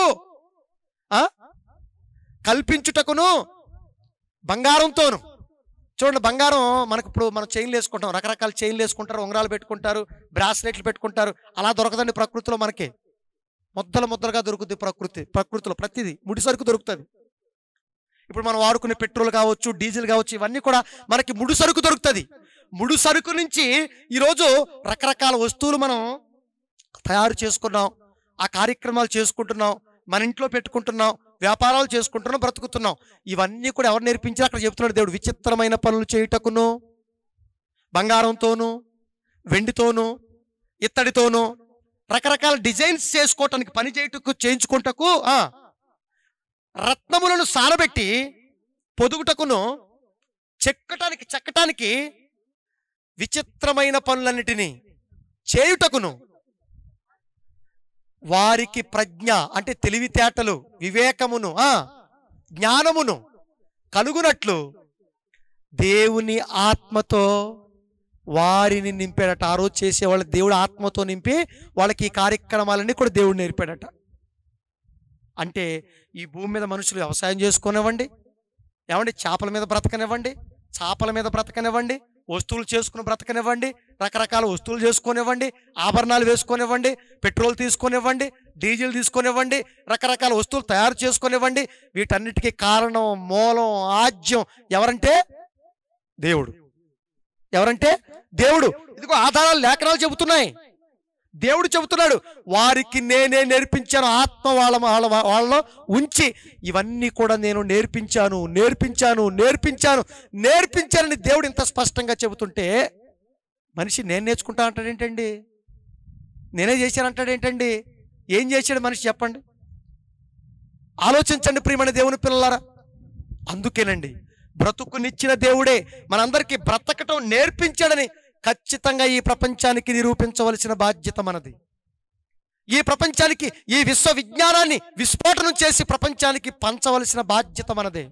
కల్పించుటకును బంగారంతోను. చూడండి, బంగారం మనకు ఇప్పుడు మనం చైన్లు వేసుకుంటాం, రకరకాల చైన్లు వేసుకుంటారు, ఉంగరాలు పెట్టుకుంటారు, బ్రాస్లెట్లు పెట్టుకుంటారు. అలా దొరకదండి ప్రకృతిలో. మనకి ముద్దలుగా దొరుకుతుంది ప్రకృతిలో ప్రతిదీ ముడి సరుకు దొరుకుతుంది. ఇప్పుడు మనం వాడుకునే పెట్రోల్ కావచ్చు, డీజిల్ కావచ్చు, ఇవన్నీ కూడా మనకి ముడి సరుకు దొరుకుతుంది. ముడి సరుకు నుంచి ఈరోజు రకరకాల వస్తువులు మనం తయారు చేసుకున్నాం, ఆ కార్యక్రమాలు చేసుకుంటున్నాం, మన ఇంట్లో పెట్టుకుంటున్నాం, వ్యాపారాలు చేసుకుంటున్నాం, బ్రతుకుతున్నాం. ఇవన్నీ కూడా ఎవరు నేర్పించారు? అక్కడ చెప్తున్నాడు దేవుడు, విచిత్రమైన పనులు చేయుటకును, బంగారంతోనూ, వెండితోనూ, ఇత్తడితోనూ, రకరకాల డిజైన్స్ చేసుకోవటానికి, పని చేయించుకుంటకు, రత్నములను సారబెట్టి పొదుగుటకును, చెక్కటానికి విచిత్రమైన పనులన్నిటినీ చేయుటకును, వారికి ప్రజ్ఞ అంటే తెలివితేటలు, వివేకమును, జ్ఞానమును కలుగునట్లు దేవుని ఆత్మతో వారిని నింపాడట. ఆ రోజు చేసేవాళ్ళ దేవుడు ఆత్మతో నింపి వాళ్ళకి ఈ కార్యక్రమాలన్నీ కూడా దేవుడు నేర్పాడట. అంటే ఈ భూమి మీద మనుషులు వ్యవసాయం చేసుకునివ్వండి, ఏమండి చేపల మీద బ్రతకనివ్వండి, చేపల మీద బ్రతకనివ్వండి, వస్తువులు చేసుకుని బ్రతకనివ్వండి, రకరకాల వస్తువులు చేసుకొనివ్వండి, ఆభరణాలు వేసుకొనివ్వండి, పెట్రోల్ తీసుకొనివ్వండి, డీజిల్ తీసుకొనివ్వండి, రకరకాల వస్తువులు తయారు చేసుకొనివ్వండి. వీటన్నిటికీ కారణం, మూలం, ఆజ్యం ఎవరంటే దేవుడు. ఎవరంటే దేవుడు. ఇదిగో ఆధారాలు, లేఖనాలు చెబుతున్నాయి. దేవుడు చెబుతున్నాడు, వారికి నేనే నేర్పించాను, ఆత్మ వాళ్ళలో ఉంచి ఇవన్నీ కూడా నేను నేర్పించానని దేవుడు ఇంత స్పష్టంగా చెబుతుంటే మనిషి నేను నేర్చుకుంటా అంటాడేంటండి? నేనే చేశానంటాడేంటండి? ఏం చేశాడు మనిషి చెప్పండి? ఆలోచించండి ప్రియమైన దేవుని పిల్లలారా. అందుకేనండి బ్రతుకునిచ్చిన దేవుడే మనందరికీ బ్రతకటం నేర్పించాడని ఖచ్చితంగా ఈ ప్రపంచానికి నిరూపించవలసిన బాధ్యత మనది. ఈ ప్రపంచానికి ఈ విశ్వవిజ్ఞానాన్ని విస్ఫోటనం చేసి ప్రపంచానికి పంచవలసిన బాధ్యత మనదే.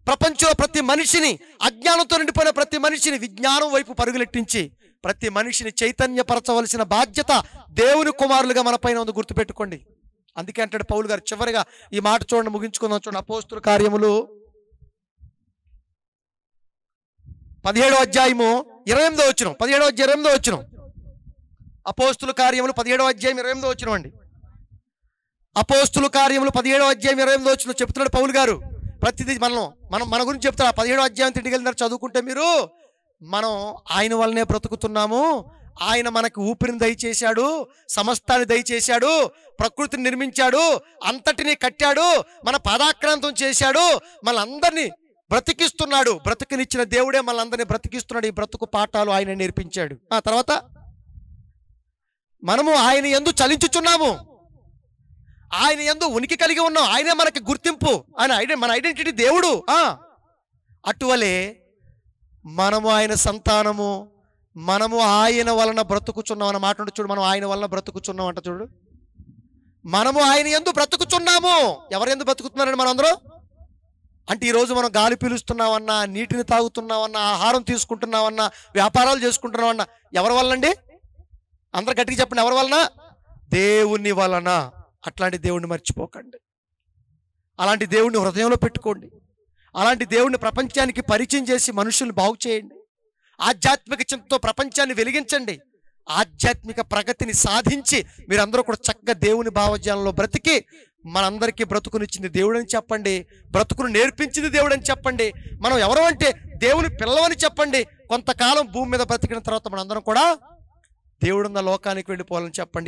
ప్రపంచంలో ప్రతి మనిషిని, అజ్ఞానంతో నిండిపోయిన ప్రతి మనిషిని విజ్ఞానం వైపు పరుగులెట్టించి ప్రతి మనిషిని చైతన్యపరచవలసిన బాధ్యత దేవుని కుమారులుగా మన పైన ఉంది, గుర్తుపెట్టుకోండి. అందుకే అంటాడు పౌలు గారు చివరిగా ఈ మాట చూడండి, ముగించుకుందాం. చూడండి, అపోస్తుల కార్యములు 17వ అధ్యాయము 28వ వచనం. 17వ అధ్యాయం 28వ వచనం. అపోస్తుల కార్యములు 17వ అధ్యాయం 28వ వచనం అండి. అపోస్తుల కార్యములు 17వ అధ్యాయం 28వ వచనం చెప్తున్నాడు పౌలు గారు. ప్రతిదీ మన గురించి చెప్తారు. 17వ అధ్యాయం తింటికి వెళ్ళినారు చదువుకుంటే మీరు, మనం ఆయన వల్లనే బ్రతుకుతున్నాము, ఆయన మనకు ఊపిరిని దయచేశాడు, సమస్తాన్ని దయచేశాడు, ప్రకృతిని నిర్మించాడు, అంతటినీ కట్టాడు, మన పాదాక్రాంతం చేశాడు, మనందరినీ బ్రతికిస్తున్నాడు. బ్రతికినిచ్చిన దేవుడే మనందరినీ బ్రతికిస్తున్నాడు. ఈ బ్రతుకు పాఠాలు ఆయన నేర్పించాడు. తర్వాత మనము ఆయన యందు చలించుచున్నాము, ఆయన యందు ఉనికి కలిగి ఉన్నాం, ఆయనే మనకి గుర్తింపు, మన ఐడెంటిటీ దేవుడు. అటువలే మనము ఆయన సంతానము, మనము ఆయన వలన బ్రతుకుచున్నాం అన్న మాట చూడు. మనం ఆయన వలన బ్రతుకుచున్నాం అంట చూడు. మనము ఆయన యందు బ్రతుకుచున్నాము. ఎవరు యందు బ్రతుకుతున్నారండి మనందరూ? అంటే ఈరోజు మనం గాలి పీలుస్తున్నామన్నా, నీటిని తాగుతున్నామన్నా, ఆహారం తీసుకుంటున్నామన్నా, వ్యాపారాలు చేసుకుంటున్నామన్నా ఎవరి వల్లండి? అందరు గట్టిగా చెప్పండి, ఎవరి వలన? దేవుని వలన. అట్లాంటి దేవుణ్ణి మర్చిపోకండి. అలాంటి దేవుణ్ణి హృదయంలో పెట్టుకోండి. అలాంటి దేవుణ్ణి ప్రపంచానికి పరిచయం చేసి మనుషుల్ని బాగు చేయండి. ఆధ్యాత్మిక చింతతో ప్రపంచాన్ని వెలిగించండి. ఆధ్యాత్మిక ప్రగతిని సాధించి మీరందరూ కూడా చక్కగా దేవుని భావజాలంలో బ్రతికి మనందరికీ బ్రతుకునిచ్చింది దేవుడని చెప్పండి, బ్రతుకును నేర్పించింది దేవుడని చెప్పండి. మనం ఎవరు అంటే దేవుని పిల్లవని చెప్పండి. కొంతకాలం భూమి మీద బ్రతికిన తర్వాత మనందరం కూడా దేవుడున్న లోకానికి వెళ్ళిపోవాలని చెప్పండి.